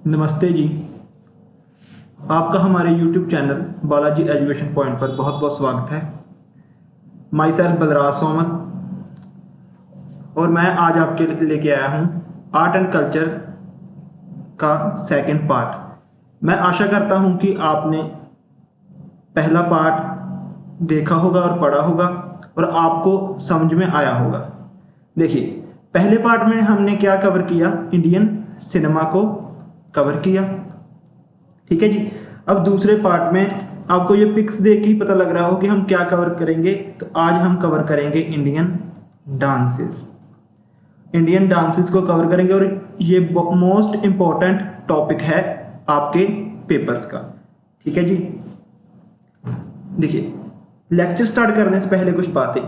नमस्ते जी। आपका हमारे YouTube channel Balaji education point पर बहुत बहुत स्वागत है। माई सेल्फ बलराज सोमन और मैं आज आपके लेके आया हूँ आर्ट एंड कल्चर का सेकंड पार्ट। मैं आशा करता हूँ कि आपने पहला पार्ट देखा होगा और पढ़ा होगा और आपको समझ में आया होगा। देखिए, पहले पार्ट में हमने क्या कवर किया, इंडियन सिनेमा को कवर किया, ठीक है जी। अब दूसरे पार्ट में आपको ये पिक्स देख के ही पता लग रहा हो कि हम क्या कवर करेंगे। तो आज हम कवर करेंगे इंडियन डांसेस। इंडियन डांसेस को कवर करेंगे और ये मोस्ट इम्पोर्टेंट टॉपिक है आपके पेपर्स का, ठीक है जी। देखिए, लेक्चर स्टार्ट करने से पहले कुछ बातें।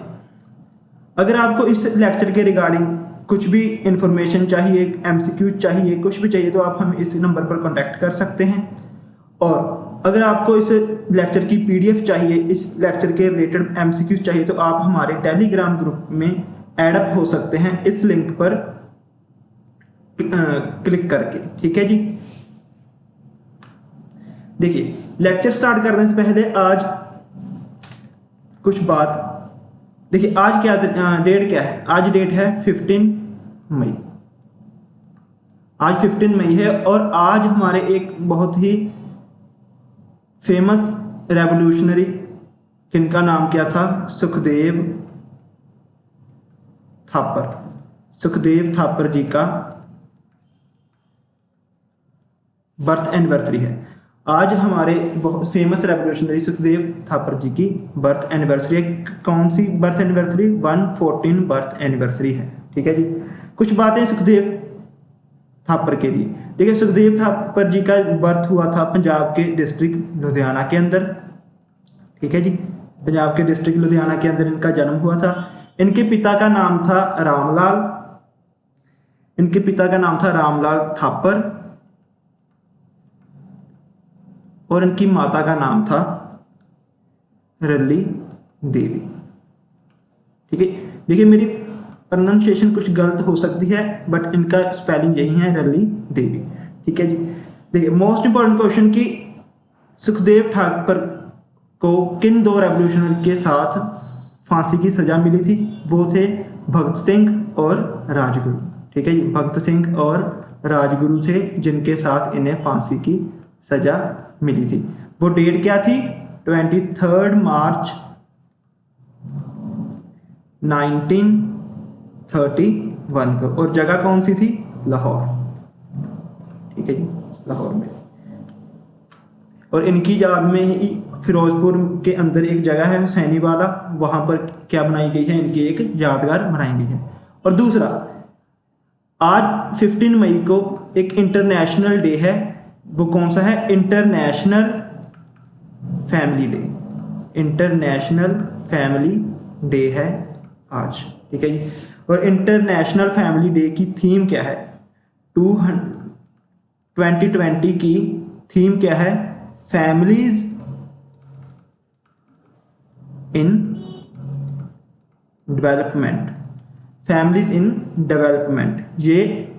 अगर आपको इस लेक्चर के रिगार्डिंग कुछ भी इंफॉर्मेशन चाहिए, एमसीक्यू चाहिए, कुछ भी चाहिए, तो आप हमें इस नंबर पर कांटेक्ट कर सकते हैं। और अगर आपको इस लेक्चर की पीडीएफ चाहिए, इस लेक्चर के रिलेटेड एमसीक्यू चाहिए, तो आप हमारे टेलीग्राम ग्रुप में ऐड अप हो सकते हैं इस लिंक पर क्लिक करके, ठीक है जी। देखिए, लेक्चर स्टार्ट करने से पहले आज कुछ बात। देखिए, आज क्या डेट क्या है? आज डेट है 15 मई। आज 15 मई है और आज हमारे एक बहुत ही फेमस रेवोल्यूशनरी, जिनका नाम क्या था, सुखदेव थापर। सुखदेव थापर जी का बर्थ एनिवर्सरी है। आज हमारे बहुत फेमस रेवोल्यूशनरी सुखदेव थापर जी की बर्थ एनिवर्सरी है। कौन सी बर्थ एनिवर्सरी? 114 बर्थ एनिवर्सरी है, ठीक है जी। कुछ बातें सुखदेव थापर के लिए। देखिए, सुखदेव थापर जी का बर्थ हुआ था पंजाब के डिस्ट्रिक्ट लुधियाना के अंदर, ठीक है जी। पंजाब के डिस्ट्रिक्ट लुधियाना के अंदर इनका जन्म हुआ था। इनके पिता का नाम था रामलाल। इनके पिता का नाम था रामलाल थापर और इनकी माता का नाम था रली देवी, ठीक है। देखिए, मेरी प्रोनाउंसिएशन कुछ गलत हो सकती है, बट इनका स्पेलिंग यही है, रली देवी, ठीक है जी। देखिए, मोस्ट इंपॉर्टेंट क्वेश्चन कि सुखदेव थापर को किन दो रेवोल्यूशनरी के साथ फांसी की सजा मिली थी? वो थे भगत सिंह और राजगुरु, ठीक है जी। भगत सिंह और राजगुरु थे जिनके साथ इन्हें फांसी की सजा मिली थी। वो डेट क्या थी? 23 मार्च 1931 को। और जगह कौन सी थी? लाहौर, ठीक है जी, लाहौर में। और इनकी याद में ही फिरोजपुर के अंदर एक जगह है हुसैनी वाला, वहां पर क्या बनाई गई है? इनकी एक यादगार बनाई गई है। और दूसरा, आज 15 मई को एक इंटरनेशनल डे है। वो कौन सा है? International family day. International family day है आज, ठीक है जी। और इंटरनेशनल फैमिली डे की थीम क्या है? 2020 की थीम क्या है? Families in development. Families in development, ये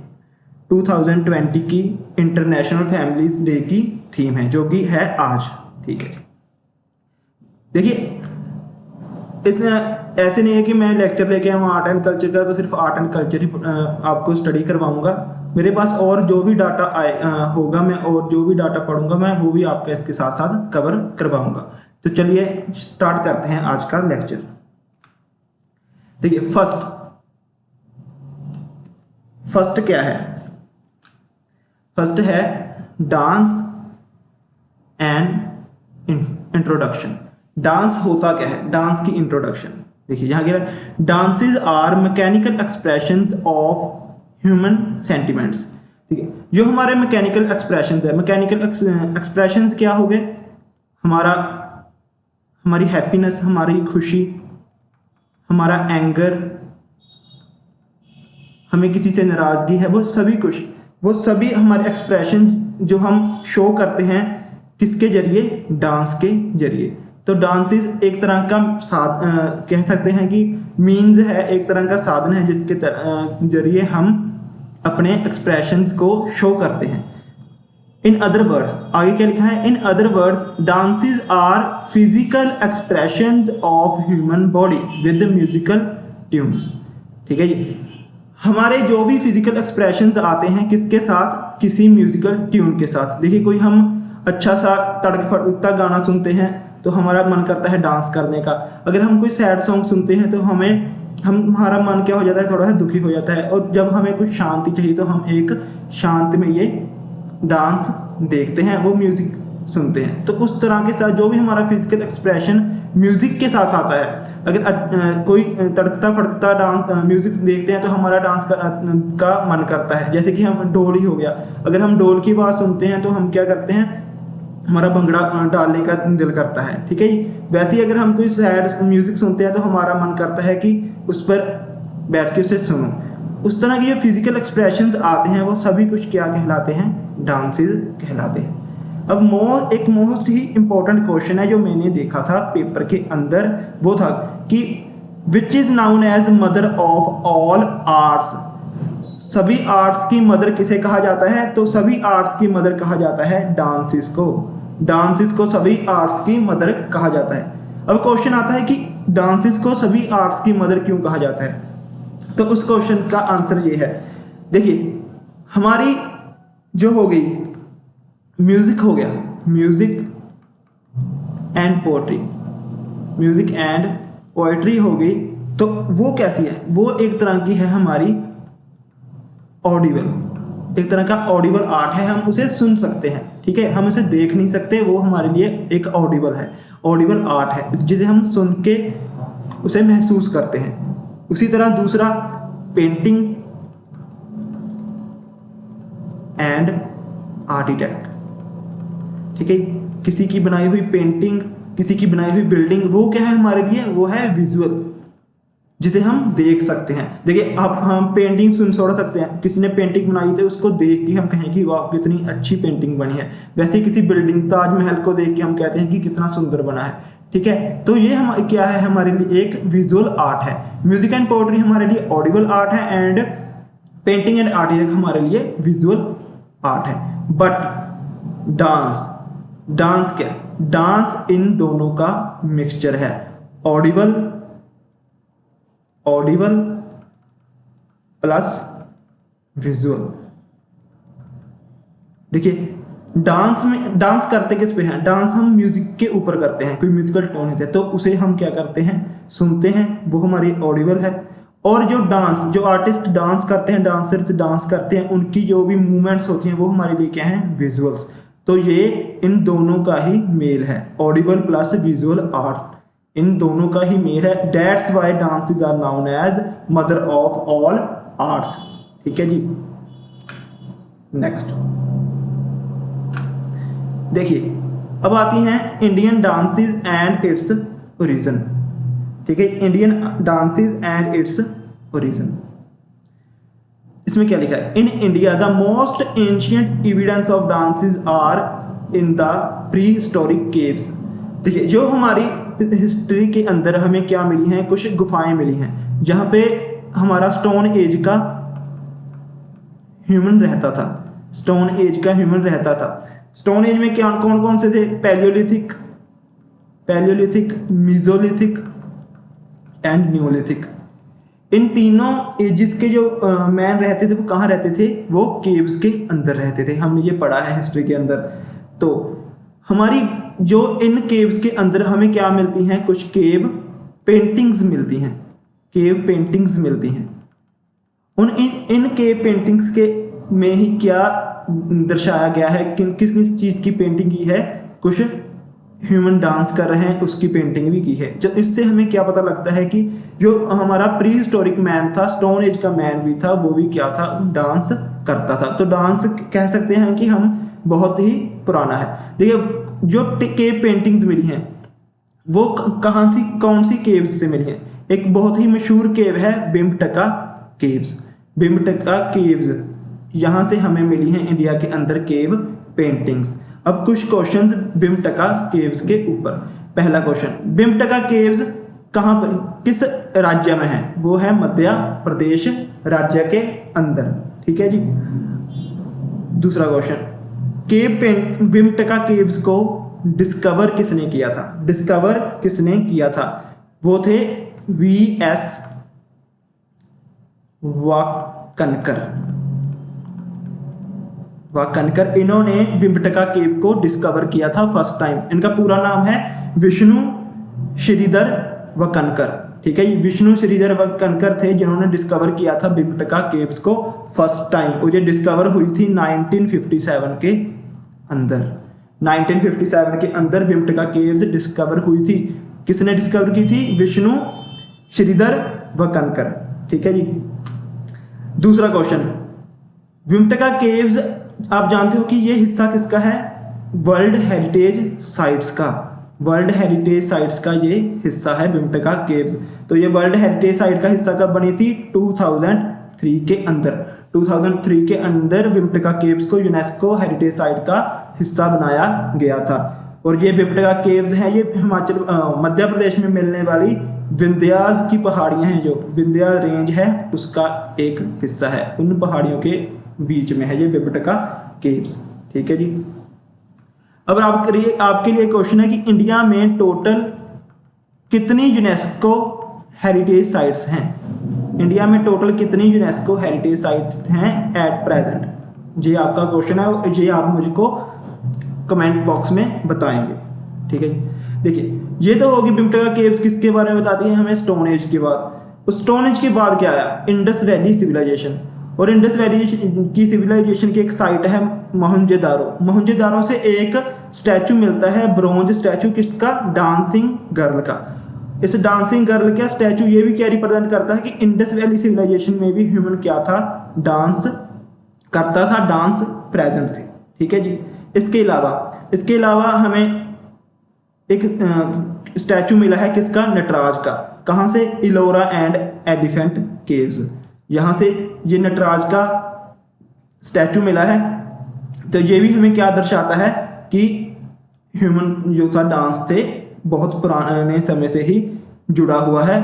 2020 की इंटरनेशनल फैमिलीज डे की थीम है, जो कि है आज, ठीक है। देखिए, इसने ऐसे नहीं है कि मैं लेक्चर लेके आऊँ आर्ट एंड कल्चर का तो सिर्फ आर्ट एंड कल्चर ही आपको स्टडी करवाऊंगा। मेरे पास और जो भी डाटा होगा, मैं और जो भी डाटा पढ़ूंगा, मैं वो भी आपके इसके साथ साथ कवर करवाऊंगा। तो चलिए स्टार्ट करते हैं आज का लेक्चर। देखिए, फर्स्ट क्या है? फर्स्ट है डांस एंड इंट्रोडक्शन। डांस होता क्या है? डांस की इंट्रोडक्शन। देखिए, यहां क्या, dances are mechanical expressions of human sentiments, ठीक है। जो हमारे मैकेनिकल एक्सप्रेशंस है, मैकेनिकल एक्सप्रेशंस क्या हो गए? हमारी हैप्पीनेस, हमारी खुशी, हमारा एंगर, हमें किसी से नाराजगी है, वो सभी हमारे एक्सप्रेशन जो हम शो करते हैं किसके जरिए? डांस के जरिए। तो डांसेस एक तरह का कह सकते हैं कि मीन्स है, एक तरह का साधन है जिसके जरिए हम अपने एक्सप्रेशंस को शो करते हैं। इन अदर वर्ड्स, आगे क्या लिखा है, in other words dances are physical expressions of human body with musical tune. ठीक है जी, हमारे जो भी फिजिकल एक्सप्रेशंस आते हैं किसके साथ, किसी म्यूजिकल ट्यून के साथ। देखिए कोई हम अच्छा सा तड़क फड़कता गाना सुनते हैं तो हमारा मन करता है डांस करने का। अगर हम कोई सैड सॉन्ग सुनते हैं तो हमारा मन क्या हो जाता है, थोड़ा सा दुखी हो जाता है। और जब हमें कुछ शांति चाहिए तो हम एक शांत में ये डांस देखते हैं, वो म्यूजिक सुनते हैं। तो उस तरह के साथ जो भी हमारा फिजिकल एक्सप्रेशन म्यूजिक के साथ आता है, अगर कोई तड़कता फड़कता डांस म्यूजिक देखते हैं तो हमारा डांस का मन करता है। जैसे कि हम ढोल ही हो गया, अगर हम ढोल की आवाज़ सुनते हैं तो हम क्या करते हैं, हमारा भंगड़ा डालने का दिल करता है। ठीक है जी, वैसे ही अगर हम कोई सैड म्यूजिक सुनते हैं तो हमारा मन करता है कि उस पर बैठ के उसे सुनो। उस तरह के जो फिजिकल एक्सप्रेशंस आते हैं वो सभी कुछ क्या कहलाते हैं, डांसेस कहलाते हैं। अब एक मोस्ट ही इंपॉर्टेंट क्वेश्चन है जो मैंने देखा था पेपर के अंदर, वो था कि which is known as mother of all arts. सभी आर्ट्स की मदर किसे कहा जाता है, तो सभी आर्ट्स की मदर कहा जाता है डांसेस को। डांसेस को सभी आर्ट्स की मदर कहा जाता है। अब क्वेश्चन आता है कि डांसेस को सभी आर्ट्स की मदर क्यों कहा जाता है, तो उस क्वेश्चन का आंसर ये है। देखिए हमारी जो हो गई म्यूजिक हो गया, music and poetry, music and poetry हो गई, तो वो कैसी है, वो एक तरह की है हमारी ऑडिबल, एक तरह का ऑडिबल आर्ट है। हम उसे सुन सकते हैं, ठीक है, हम उसे देख नहीं सकते, वो हमारे लिए एक ऑडिबल है, ऑडिबल आर्ट है जिसे हम सुन के उसे महसूस करते हैं। उसी तरह दूसरा पेंटिंग एंड आर्किटेक्ट, ठीक है, किसी की बनाई हुई पेंटिंग, किसी की बनाई हुई बिल्डिंग, वो क्या है हमारे लिए, वो है विजुअल, जिसे हम देख सकते हैं। देखिए आप हम पेंटिंग सुन सकते हैं, किसी ने पेंटिंग बनाई तो उसको देख के हम कहें कि वाह कितनी अच्छी पेंटिंग बनी है। वैसे किसी बिल्डिंग ताजमहल को देख के हम कहते हैं कि कितना सुंदर बना है। ठीक है, तो ये हम क्या है, हमारे लिए एक विजुअल आर्ट है। म्यूजिक एंड पोएट्री हमारे लिए ऑडिबल आर्ट है एंड पेंटिंग एंड आर्टिस्ट हमारे लिए विजुअल आर्ट है। बट डांस क्या है, डांस इन दोनों का मिक्सचर है, ऑडिबल प्लस विजुअल। देखिए डांस करते किस पे हैं, डांस हम म्यूजिक के ऊपर करते हैं, कोई म्यूजिकल टोन होता है तो उसे हम क्या करते हैं, सुनते हैं, वो हमारी ऑडिबल है। और जो आर्टिस्ट डांस करते हैं, डांसर्स डांस करते हैं, उनकी जो भी मूवमेंट्स होती हैं वो हमारे लिए क्या हैं, विजुअल्स। तो ये इन दोनों का ही मेल है, ऑडिबल प्लस विजुअल आर्ट, इन दोनों का ही मेल है। That's why dances are known as mother of all arts. ठीक है जी, नेक्स्ट देखिए, अब आती हैं Indian dances and its origin. ठीक है, Indian dances and its origin, इसमें क्या लिखा है, in India the most ancient evidence of dances are in the pre historic caves. देखिए जो हमारी हिस्ट्री के अंदर हमें क्या मिली हैं, कुछ गुफाएं मिली हैं जहाँ पे हमारा स्टोन एज का ह्यूमन रहता था, स्टोन एज का ह्यूमन रहता था। स्टोन एज में क्या कौन कौन से थे, पैलियोलिथिक, मीजोलिथिक एंड न्यूलिथिक। इन तीनों एजिस के जो मैन रहते थे वो कहाँ रहते थे, वो केव्स के अंदर रहते थे। हमने ये पढ़ा है हिस्ट्री के अंदर। तो हमारी जो इन केव्स के अंदर हमें क्या मिलती हैं, कुछ केव पेंटिंग्स मिलती हैं, केव पेंटिंग्स मिलती हैं। इन केव पेंटिंग्स के में ही क्या दर्शाया गया है, किस किस चीज़ की पेंटिंग की है, कुछ ह्यूमन डांस कर रहे हैं उसकी पेंटिंग भी की है। जब इससे हमें क्या पता लगता है कि जो हमारा प्री हिस्टोरिक मैन था, स्टोन एज का मैन भी था, वो भी क्या था, डांस करता था। तो डांस कह सकते हैं कि हम बहुत ही पुराना है। देखिए जो केव पेंटिंग्स मिली हैं वो कौन सी केव्स से मिली हैं। एक बहुत ही मशहूर केव है भीमटका केव्स, भीमटका केव्स, यहाँ से हमें मिली हैं इंडिया के अंदर केव पेंटिंग्स। अब कुछ क्वेश्चंस भीमटका केव्स के ऊपर। पहला क्वेश्चन, भीमटका केव्स कहाँ पर, किस राज्य में है, वो है मध्य प्रदेश राज्य के अंदर। ठीक है जी। दूसरा क्वेश्चन, भीमटका केव्स को डिस्कवर किसने किया था? डिस्कवर किसने किया था? वो थे वीएस वाकनकर। इन्होंने भीमटका केव को डिस्कवर किया था फर्स्ट टाइम। इनका पूरा नाम है विष्णु श्रीधर वाकनकर। ठीक है, विष्णु श्रीधर वाकनकर थे जिन्होंने डिस्कवर किया था भीमटका केव्स को फर्स्ट टाइम, और ये डिस्कवर हुई थी 1957 के अंदर। 1957 के अंदर भीमटका केव्स डिस्कवर हुई थी। किसने डिस्कवर की थी? विष्णु श्रीधर वाकनकर। ठीक है जी। दूसरा क्वेश्चन, भीमटका केव्स आप जानते हो कि ये हिस्सा किसका है? वर्ल्ड हेरिटेज साइट्स का। वर्ल्ड हेरिटेज साइट्स का ये हिस्सा है भीमटका केव्स। तो ये वर्ल्ड हेरिटेज साइट का हिस्सा कब बनी थी? 2003 के अंदर। 2003 के अंदर भीमटका केव्स को यूनेस्को हेरिटेज साइट का हिस्सा बनाया गया था। और ये भीमटका केव्स हैं, ये हिमाचल मध्य प्रदेश में मिलने वाली विंध्यास की पहाड़ियां हैं, जो विंध्या रेंज है उसका एक हिस्सा है। उन पहाड़ियों के बीच में है ये भीमटका केव्स। ठीक है जी। अब आपके लिए क्वेश्चन है कि इंडिया में टोटल कितनी यूनेस्को हेरिटेज साइट्स हैं? इंडिया में टोटल कितनी यूनेस्को हेरिटेज साइट्स हैं एट प्रेजेंट? ये आपका क्वेश्चन है, ये आप मुझको कमेंट बॉक्स में बताएंगे। ठीक है, देखिए ये तो होगी भीमटका केव्स किसके बारे में बताती है हमें? स्टोन एज के बाद। उस स्टोन एज के बाद क्या आया? Indus valley civilization. और इंडस वैली की सिविलाइजेशन की एक साइट है मोहनजोदारो। मोहनजोदारो से एक स्टैचू मिलता है, ब्रोंज स्टैचू, किसका? डांसिंग गर्ल का। इस डांसिंग गर्ल का स्टैचू ये भी क्या रिप्रेजेंट करता है कि इंडस वैली सिविलाइजेशन में भी ह्यूमन क्या था? डांस करता था, डांस प्रेजेंट थे। ठीक है जी। इसके अलावा हमें एक स्टैचू मिला है किसका? नटराज का। कहाँ से? Ellora and elephant caves. यहाँ से ये नटराज का स्टैचू मिला है। तो ये भी हमें क्या दर्शाता है कि ह्यूमन जो था डांस से बहुत पुराने समय से ही जुड़ा हुआ है।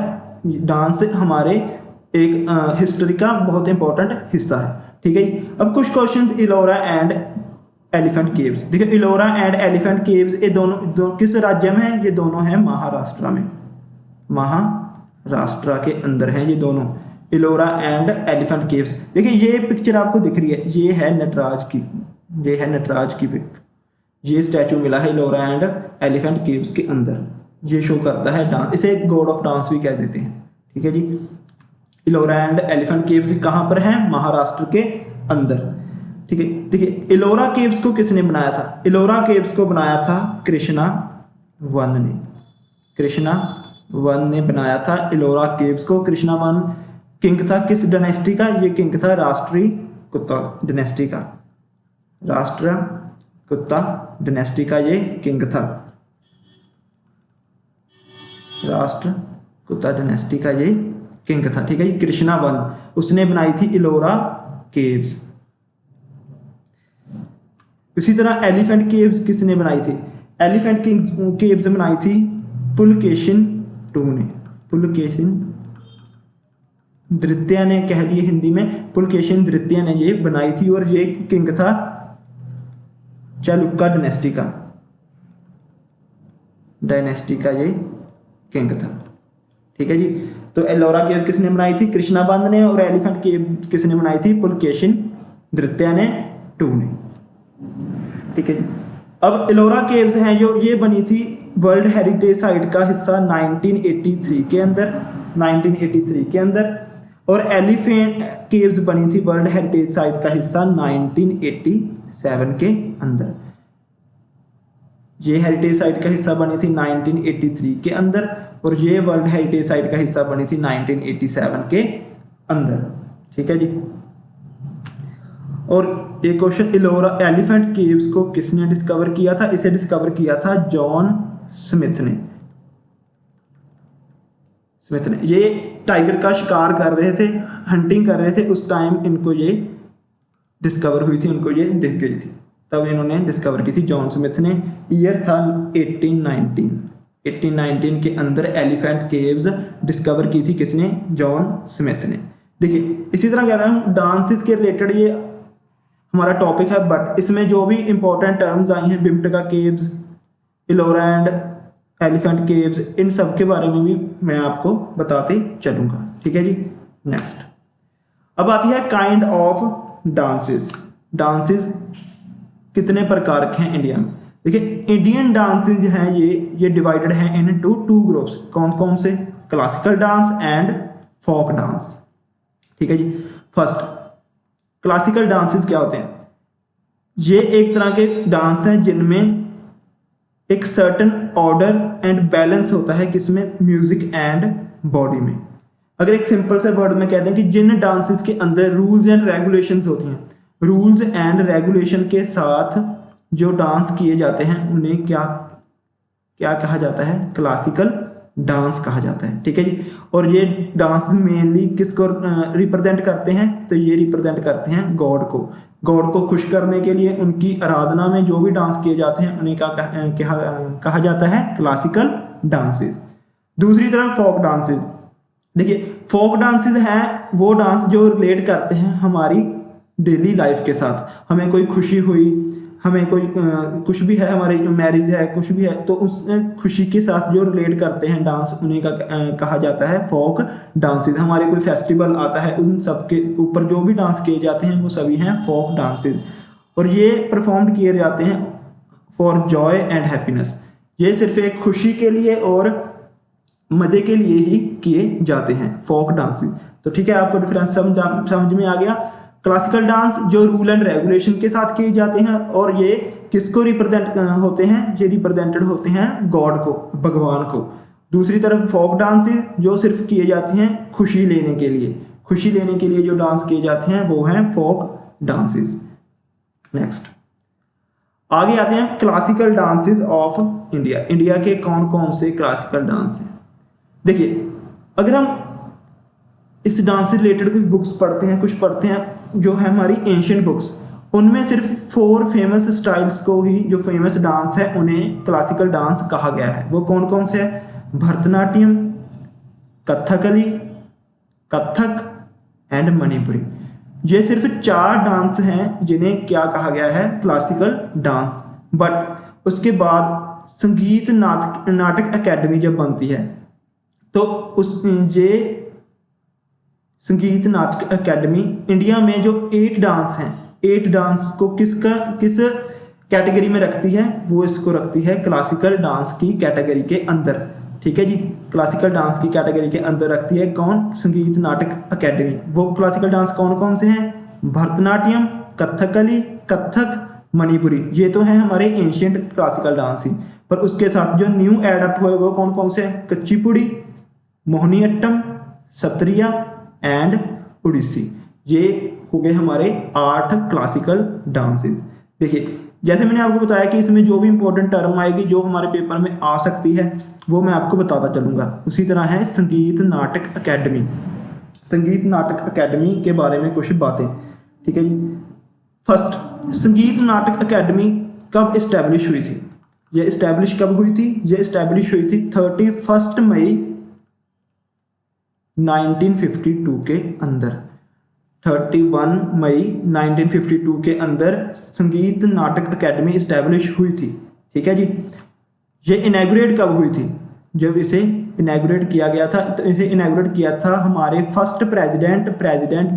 डांस हमारे एक हिस्ट्री का बहुत इंपॉर्टेंट हिस्सा है। ठीक है। अब कुछ question Ellora and elephant caves. देखिए इलोरा एंड एलिफेंट केव्स ये दोनों किस राज्य में है? ये दोनों हैं महाराष्ट्र में। महाराष्ट्र के अंदर हैं ये दोनों, इलोरा एंड एलिफेंट केव्स। देखिए ये पिक्चर आपको दिख रही है, ये है नटराज की, ये है नटराज की पिक। ये स्टैचू मिला है इलोरा एंड एलिफेंट केव्स के अंदर। ये शो करता है डांस, इसे गॉड ऑफ डांस भी कह देते हैं। ठीक है जी। इलोरा एंड एलिफेंट केव्स कहाँ पर हैं? महाराष्ट्र के अंदर। ठीक है। देखिए इलोरा केव्स को किसने बनाया था? इलोरा केव्स को बनाया था कृष्णा वन ने। कृष्णा वन ने बनाया था इलोरा केव्स को। कृष्णा वन किंग था किस डायनेस्टी का? ये किंग था राष्ट्रकूटा डायनेस्टी का। राष्ट्रकूटा डायनेस्टी का ये किंग था। राष्ट्रकूटा डायनेस्टी का ये किंग था। ठीक है। ये कृष्णा वन उसने बनाई थी इलोरा केव्स। इसी तरह एलिफेंट केव्स किसने बनाई थी? एलिफेंट केव्स बनाई थी पुलकेशिन II ने। पुलकेशिन द्वितीय ने कह दिए हिंदी में, पुलकेशिन द्वितीय ने ये बनाई थी। और ये किंग था चालुक्य डायनेस्टी का ये किंग था। ठीक है जी। तो एलोरा केव्स किसने बनाई थी? कृष्णा बंद ने। और एलिफेंट केव्स किसने बनाई थी? पुलकेशिन द्वितीय ने II ने। ठीक है। अब इलोरा केव्स हैं जो ये बनी थी वर्ल्ड हेरिटेज साइट का हिस्सा 1983 के अंदर। 1983 के अंदर। और एलिफेंट केव्स बनी थी वर्ल्ड हेरिटेज साइट का हिस्सा 1987 के अंदर। ये हेरिटेज साइट का हिस्सा बनी थी 1983 के अंदर। और ये वर्ल्ड हेरिटेज साइट का हिस्सा बनी थी 1987 के अंदर। ठीक है जी। और एक क्वेश्चन, इलोरा एलिफेंट केव्स को किसने डिस्कवर किया था? इसे डिस्कवर किया था जॉन स्मिथ ने। ये टाइगर का शिकार कर रहे थे, हंटिंग कर रहे थे, उस टाइम इनको ये डिस्कवर हुई थी, उनको ये दिख गई थी, तब इन्होंने डिस्कवर की थी जॉन स्मिथ ने। ईयर था 1819 के अंदर एलिफेंट केव्स डिस्कवर की थी किसने? जॉन स्मिथ ने। देखिए इसी तरह कह रहा हूँ डांसेस के रिलेटेड ये हमारा टॉपिक है, बट इसमें जो भी इंपॉर्टेंट टर्म्स आई हैं, Bhimbetka caves, Ellora and elephant caves, इन सब के बारे में भी मैं आपको बताते चलूँगा। ठीक है जी। नेक्स्ट अब आती है काइंड ऑफ डांसेस। डांसेस कितने प्रकार के हैं इंडिया में। देखिए इंडियन डांसेस जो हैं ये डिवाइडेड हैं इन टू ग्रुप्स। कौन कौन से? Classical dance and folk dance. ठीक है जी। फर्स्ट क्लासिकल डांसेस क्या होते हैं? ये एक तरह के डांस हैं जिनमें एक सर्टेन ऑर्डर एंड बैलेंस होता है, किसमें? म्यूजिक एंड बॉडी में। अगर एक सिंपल से वर्ड में कहते हैं कि जिन डांसेस के अंदर रूल्स एंड रेगुलेशंस होती हैं, रूल्स एंड रेगुलेशन के साथ जो डांस किए जाते हैं उन्हें क्या क्या कहा जाता है? क्लासिकल डांस कहा जाता है। ठीक है जी। और ये डांस मेनली किसको रिप्रेजेंट करते हैं? तो ये रिप्रेजेंट करते हैं गॉड को। गॉड को खुश करने के लिए उनकी आराधना में जो भी डांस किए जाते हैं उन्हें क्या कहा जाता है? Classical dances. दूसरी तरफ फोक डांसेस। देखिए फोक डांसेस हैं वो डांस जो रिलेट करते हैं हमारी डेली लाइफ के साथ। हमें कोई खुशी हुई, हमें कोई कुछ भी है, हमारी मैरिज है, कुछ भी है, तो उस खुशी के साथ जो रिलेट करते हैं डांस उन्हें कहा जाता है फोक डांसेस। हमारे कोई फेस्टिवल आता है, उन सब के ऊपर जो भी डांस किए जाते हैं वो सभी हैं फोक डांसेस। और ये परफॉर्म किए जाते हैं फॉर जॉय एंड हैप्पीनेस। ये सिर्फ एक खुशी के लिए और मजे के लिए ही किए जाते हैं फोक डांसेस। तो ठीक है, आपको डिफरेंस समझ में आ गया। क्लासिकल डांस जो रूल एंड रेगुलेशन के साथ किए जाते हैं, और ये किसको रिप्रेजेंट होते हैं? ये रिप्रेजेंटेड होते हैं गॉड को, भगवान को। दूसरी तरफ फोक डांसेस जो सिर्फ किए जाते हैं खुशी लेने के लिए। खुशी लेने के लिए जो डांस किए जाते हैं वो हैं फोक डांसेस। नेक्स्ट आगे आते हैं classical dances of India. India के कौन कौन से क्लासिकल डांस हैं? देखिए अगर हम इस डांस से रिलेटेड कुछ बुक्स पढ़ते हैं, कुछ पढ़ते हैं जो है हमारी एंशियंट बुक्स, उनमें सिर्फ 4 फेमस स्टाइल्स को ही, जो फेमस डांस है उन्हें क्लासिकल डांस कहा गया है। वो कौन कौन से हैं? भरतनाट्यम, कथकली, कथक एंड मणिपुरी। ये सिर्फ 4 डांस हैं जिन्हें क्या कहा गया है? Classical dance. बट उसके बाद संगीत नाटक अकेडमी जब बनती है तो उस ये संगीत नाटक अकेडमी इंडिया में जो 8 डांस हैं, 8 डांस को किस कैटेगरी में रखती है? वो इसको रखती है क्लासिकल डांस की कैटेगरी के अंदर। ठीक है जी। क्लासिकल डांस की कैटेगरी के अंदर रखती है कौन? संगीत नाटक अकेडमी। वो क्लासिकल डांस कौन कौन से हैं? भरतनाट्यम, कथकली, कथक, मणिपुरी। ये तो हैं हमारे एंशियंट क्लासिकल डांस ही। पर उसके साथ जो न्यू एडअप हुए वो कौन कौन से हैं? कुचिपुड़ी, मोहिनीअट्टम, सत्रिया एंड उड़ीसी। ये हो गए हमारे 8 क्लासिकल डांसेस। देखिए जैसे मैंने आपको बताया कि इसमें जो भी इंपॉर्टेंट टर्म आएगी जो हमारे पेपर में आ सकती है वो मैं आपको बताता चलूँगा। उसी तरह है संगीत नाटक अकेडमी। संगीत नाटक अकेडमी के बारे में कुछ बातें। ठीक है जी। फर्स्ट, संगीत नाटक अकेडमी कब इस्टेब्लिश हुई थी? ये इस्टेब्लिश कब हुई थी? ये इस्टेब्लिश हुई थी 31 मई 1952 के अंदर। 31 मई 1952 के अंदर संगीत नाटक अकेडमी इस्टेब्लिश हुई थी। ठीक है जी। ये इनैगुरेट कब हुई थी? जब इसे इनैगुरेट किया गया था, तो इसे इनैगुरेट किया था हमारे first president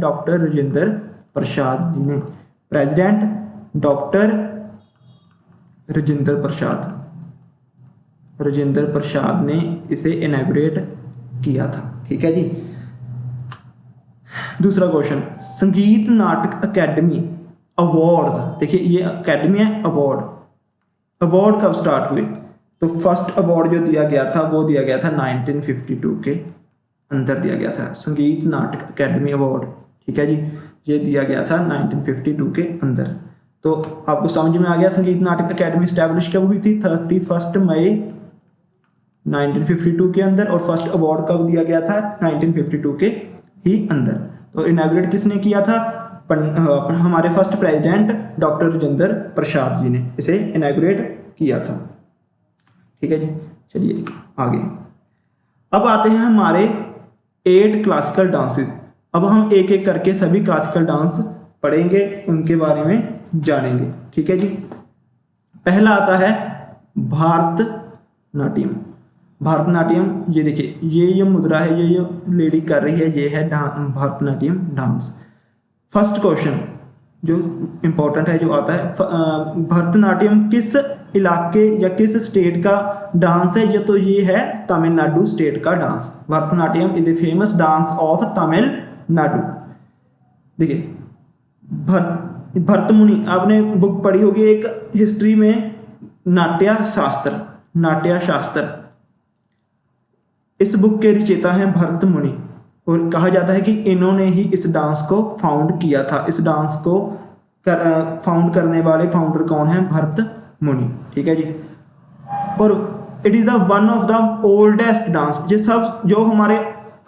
doctor Rajendra Prasad ji ने। प्रेसिडेंट डॉक्टर राजेंद्र प्रसाद ने इसे इनैगुरेट किया था। ठीक है जी। दूसरा क्वेश्चन, संगीत नाटक अकेडमी अवार्ड्स। देखिए ये अकेडमी है, अवार्ड कब स्टार्ट हुए? तो फर्स्ट अवार्ड जो दिया गया था वो दिया गया था 1952 के अंदर दिया गया था, संगीत नाटक अकेडमी अवार्ड। ठीक है जी। ये दिया गया था 1952 के अंदर। तो आपको समझ में आ गया संगीत नाटक अकेडमी स्टैब्लिश कब हुई थी? 31 मई 1952 के अंदर। और फर्स्ट अवार्ड कब दिया गया था? 1952 के ही अंदर। तो इनॉग्रेट किसने किया था? हमारे first president doctor Rajendra Prasad ji ने इसे इनॉग्रेट किया था। ठीक है जी। चलिए आगे अब आते हैं हमारे 8 क्लासिकल डांसेस। अब हम एक एक करके सभी क्लासिकल डांस पढ़ेंगे, उनके बारे में जानेंगे। ठीक है जी। पहला आता है भारतनाट्यम। भारतनाट्यम, ये देखिए, ये मुद्रा है, ये जो लेडी कर रही है, ये है भारतनाट्यम डांस। फर्स्ट क्वेश्चन जो इम्पोर्टेंट है, जो आता है, भरतनाट्यम किस इलाके या किस स्टेट का डांस है? तो ये है तमिलनाडु स्टेट का dance. Bharatanatyam is a famous dance of Tamil Nadu. देखिए, भरत मुनि, आपने बुक पढ़ी होगी एक हिस्ट्री में, नाट्य शास्त्र। इस बुक के रचयिता हैं भरत मुनि, और कहा जाता है कि इन्होंने ही इस डांस को फाउंड किया था। इस डांस को फाउंड करने वाले फाउंडर कौन है? भरत मुनि। ठीक है जी। और it is the one of the oldest dance. जो हमारे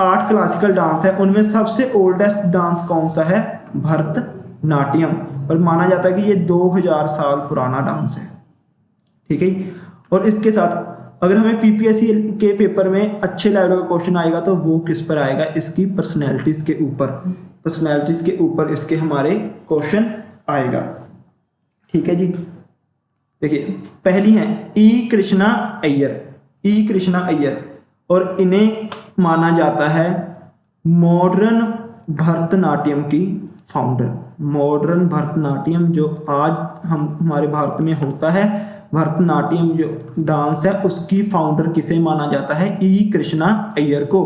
8 क्लासिकल डांस है, उनमें सबसे ओल्डेस्ट डांस कौन सा है? भरतनाट्यम। और माना जाता है कि ये 2000 साल पुराना डांस है। ठीक है। और इसके साथ अगर हमें पीपीएससी के पेपर में अच्छे लेवल का क्वेश्चन आएगा तो वो किस पर आएगा? इसकी पर्सनैलिटीज़ के ऊपर इसके हमारे क्वेश्चन आएगा। ठीक है जी। देखिए, पहली है ई कृष्णा अय्यर, और इन्हें माना जाता है मॉडर्न भरतनाट्यम की फाउंडर। मॉडर्न भरतनाट्यम जो आज हमारे भारत में होता है, भरतनाट्यम जो डांस है, उसकी फाउंडर किसे माना जाता है? ई कृष्णा अय्यर को।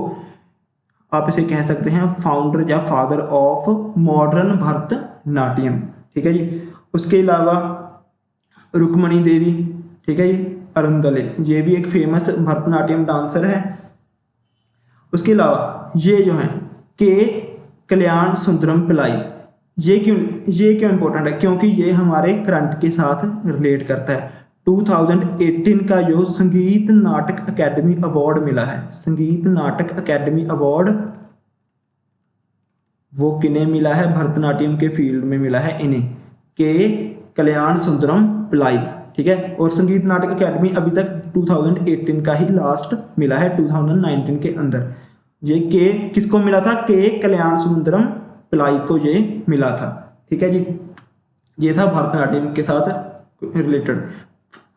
आप इसे कह सकते हैं फाउंडर या फादर ऑफ मॉडर्न भरतनाट्यम। ठीक है जी। उसके अलावा रुक्मणी देवी, ठीक है जी, अरुंदले, ये भी एक फेमस भरतनाट्यम डांसर है। उसके अलावा ये जो है के कल्याण सुंदरम पिल्लाई, ये क्यों इंपॉर्टेंट है? क्योंकि ये हमारे करंट के साथ रिलेट करता है। 2018 का जो संगीत नाटक अकेडमी अवार्ड मिला है, संगीत नाटक अकेडमी अवार्ड, वो किन्हें मिला है? भरतनाट्यम के फील्ड में मिला है इन्हें, के कल्याण सुंदरम पिल्लाई। ठीक है। और संगीत नाटक अकेडमी अभी तक 2018 का ही लास्ट मिला है, 2019 के अंदर। ये के किसको मिला था? के कल्याण सुंदरम पिल्लाई को ये मिला था। ठीक है जी। ये था भरतनाट्यम के साथ रिलेटेड।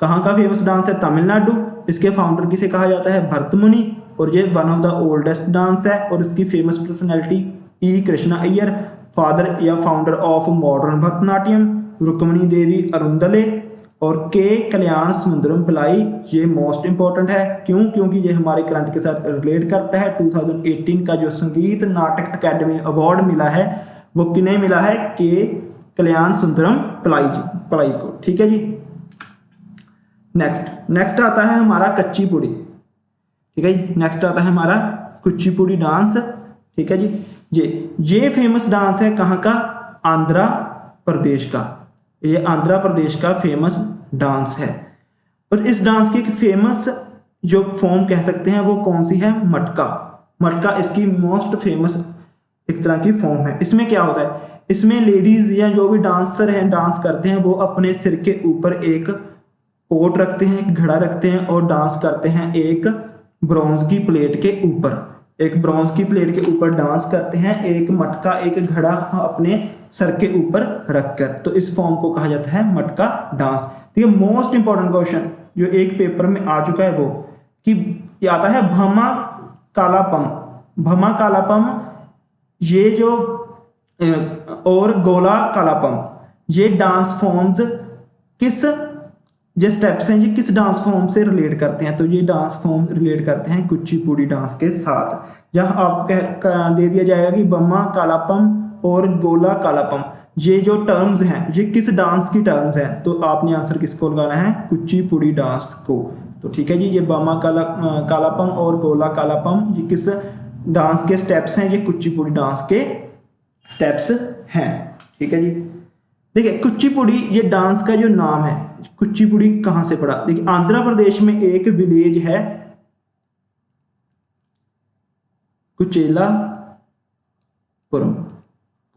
कहाँ का फेमस डांस है? तमिलनाडु। इसके फाउंडर किसे कहा जाता है? भरत मुनि। और ये one of the oldest dance है, और इसकी famous personality E Krishna Iyer, father या founder of modern Bharatanatyam, Rukmini Devi Arundale, और के कल्याण सुंदरम पिल्लाई, ये मोस्ट इंपॉर्टेंट है। क्यों? क्योंकि ये हमारे करंट के साथ रिलेट करता है। 2018 का जो संगीत नाटक अकेडमी अवार्ड मिला है, वो किन्हें मिला है? के कल्याण सुंदरम पिल्लाई को। ठीक है जी। नेक्स्ट आता है हमारा कुचिपुड़ी। ठीक है जी। नेक्स्ट आता है हमारा कुचिपुड़ी डांस। ठीक है जी। ये फेमस डांस है कहाँ का? आंध्र प्रदेश का। ये आंध्र प्रदेश का फेमस डांस है। और इस डांस की एक फेमस जो फॉर्म कह सकते हैं वो कौन सी है? मटका इसकी मोस्ट फेमस एक तरह की फॉर्म है। इसमें क्या होता है? इसमें लेडीज या जो भी डांसर हैं, डांस करते हैं, वो अपने सिर के ऊपर एक पोट रखते हैं, एक घड़ा रखते हैं, और डांस करते हैं एक ब्रॉन्ज की प्लेट के ऊपर। एक ब्रॉन्ज की प्लेट के ऊपर डांस करते हैं, एक मटका, एक घड़ा अपने सर के ऊपर रखकर। तो इस फॉर्म को कहा जाता है मटका डांस। ठीक है। मोस्ट इंपॉर्टेंट क्वेश्चन जो एक पेपर में आ चुका है वो कि आता है भमा कालापम, ये जो और गोला कालापम, ये डांस फॉर्म्स ये स्टेप्स हैं, ये किस डांस फॉर्म से रिलेट करते हैं? तो ये डांस फॉर्म रिलेट करते हैं कुचिपुड़ी डांस के साथ। जहाँ आपको दे दिया जाएगा कि बम्मा कालापम और गोला कालापम, ये जो टर्म्स हैं, ये किस डांस की टर्म्स हैं? तो आपने आंसर किसको लगाना है? कुचिपुड़ी डांस को। तो ठीक है जी। ये बम्मा कालापम और गोला कालापम, ये किस डांस के स्टेप्स हैं? ये कुचिपुड़ी डांस के स्टेप्स हैं। ठीक है जी। देखिए, कुचिपुड़ी ये डांस का जो नाम है, कुचिपुड़ी कहाँ से पड़ा? देखिए, आंध्र प्रदेश में एक विलेज है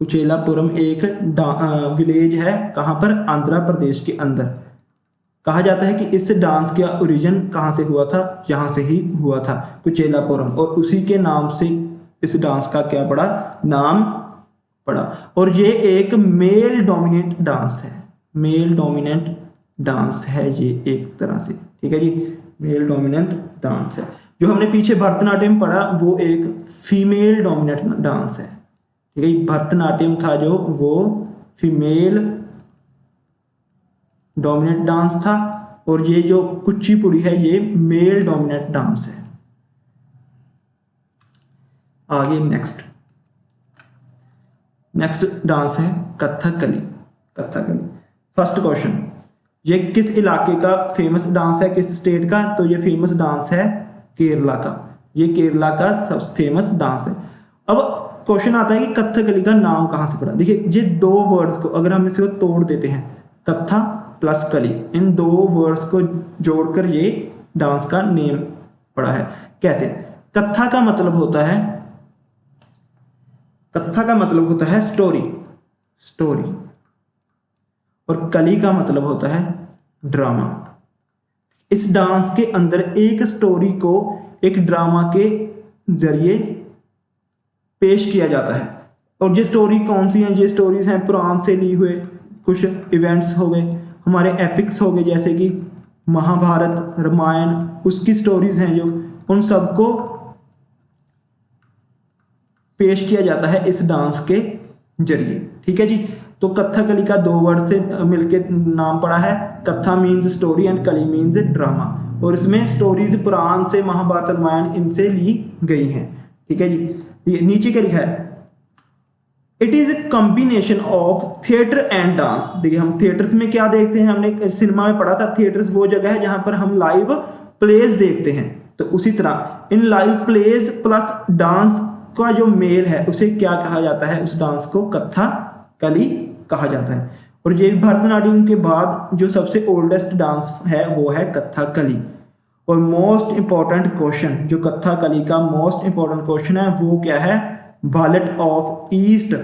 कुचेलापुरम एक विलेज है। कहाँ पर? आंध्र प्रदेश के अंदर। कहा जाता है कि इस डांस का ओरिजिन कहाँ से हुआ था? यहाँ से ही हुआ था, कुचेलापुरम। और उसी के नाम से इस डांस का क्या पड़ा? नाम पड़ा। और ये एक मेल डोमिनेंट डांस है, मेल डोमिनेंट डांस है ये एक तरह से, ठीक है जी, मेल डोमिनेंट डांस है। जो हमने पीछे भरतनाट्यम पढ़ा वो एक फीमेल डोमिनेंट डांस है, ठीक है। भरतनाट्यम था जो वो फीमेल डोमिनेंट डांस था, और ये जो कुचिपुड़ी है ये मेल डोमिनेंट डांस है। आगे नेक्स्ट डांस है कथकली। कथकली फर्स्ट क्वेश्चन, ये किस इलाके का फेमस डांस है, किस स्टेट का? तो ये फेमस डांस है केरला का, ये केरला का सबसे फेमस डांस है। अब क्वेश्चन आता है कि कथकली का नाम कहाँ से पड़ा। देखिए ये दो वर्ड्स को अगर हम इसको तोड़ देते हैं, कथा प्लस कली, इन दो वर्ड्स को जोड़कर ये डांस का नेम पड़ा है। कैसे? कथा का मतलब होता है, कथा का मतलब होता है स्टोरी, स्टोरी, और कली का मतलब होता है ड्रामा। इस डांस के अंदर एक स्टोरी को एक ड्रामा के जरिए पेश किया जाता है। और ये स्टोरी कौन सी हैं? ये स्टोरीज हैं पुराण से ली हुए कुछ इवेंट्स हो गए, हमारे एपिक्स हो गए जैसे कि महाभारत, रामायण, उसकी स्टोरीज हैं जो, उन सबको पेश किया जाता है इस डांस के जरिए, ठीक है जी। तो कथकली का दो वर्ड से मिलके नाम पड़ा है, कथा मीन्स स्टोरी एंड कली मीन्स ड्रामा, और इसमें स्टोरीज पुराण से, महाभारत, रामायण इनसे ली गई हैं, ठीक है जी। ये नीचे क्या लिखा है, it is a combination of theatre and dance. देखिए हम थिएटर्स में क्या देखते हैं, हमने सिनेमा में पढ़ा था थिएटर्स वो जगह है जहां पर हम लाइव प्लेस देखते हैं, तो उसी तरह इन लाइव प्लेस प्लस डांस का जो मेल है उसे क्या कहा जाता है, उस डांस को कथकली कहा जाता है। और ये भरतनाट्यम के बाद जो सबसे ओल्डेस्ट डांस है वो है कथकली। और मोस्ट इंपॉर्टेंट क्वेश्चन, जो कथकली का मोस्ट इंपॉर्टेंट क्वेश्चन है वो क्या है, Ballad of east.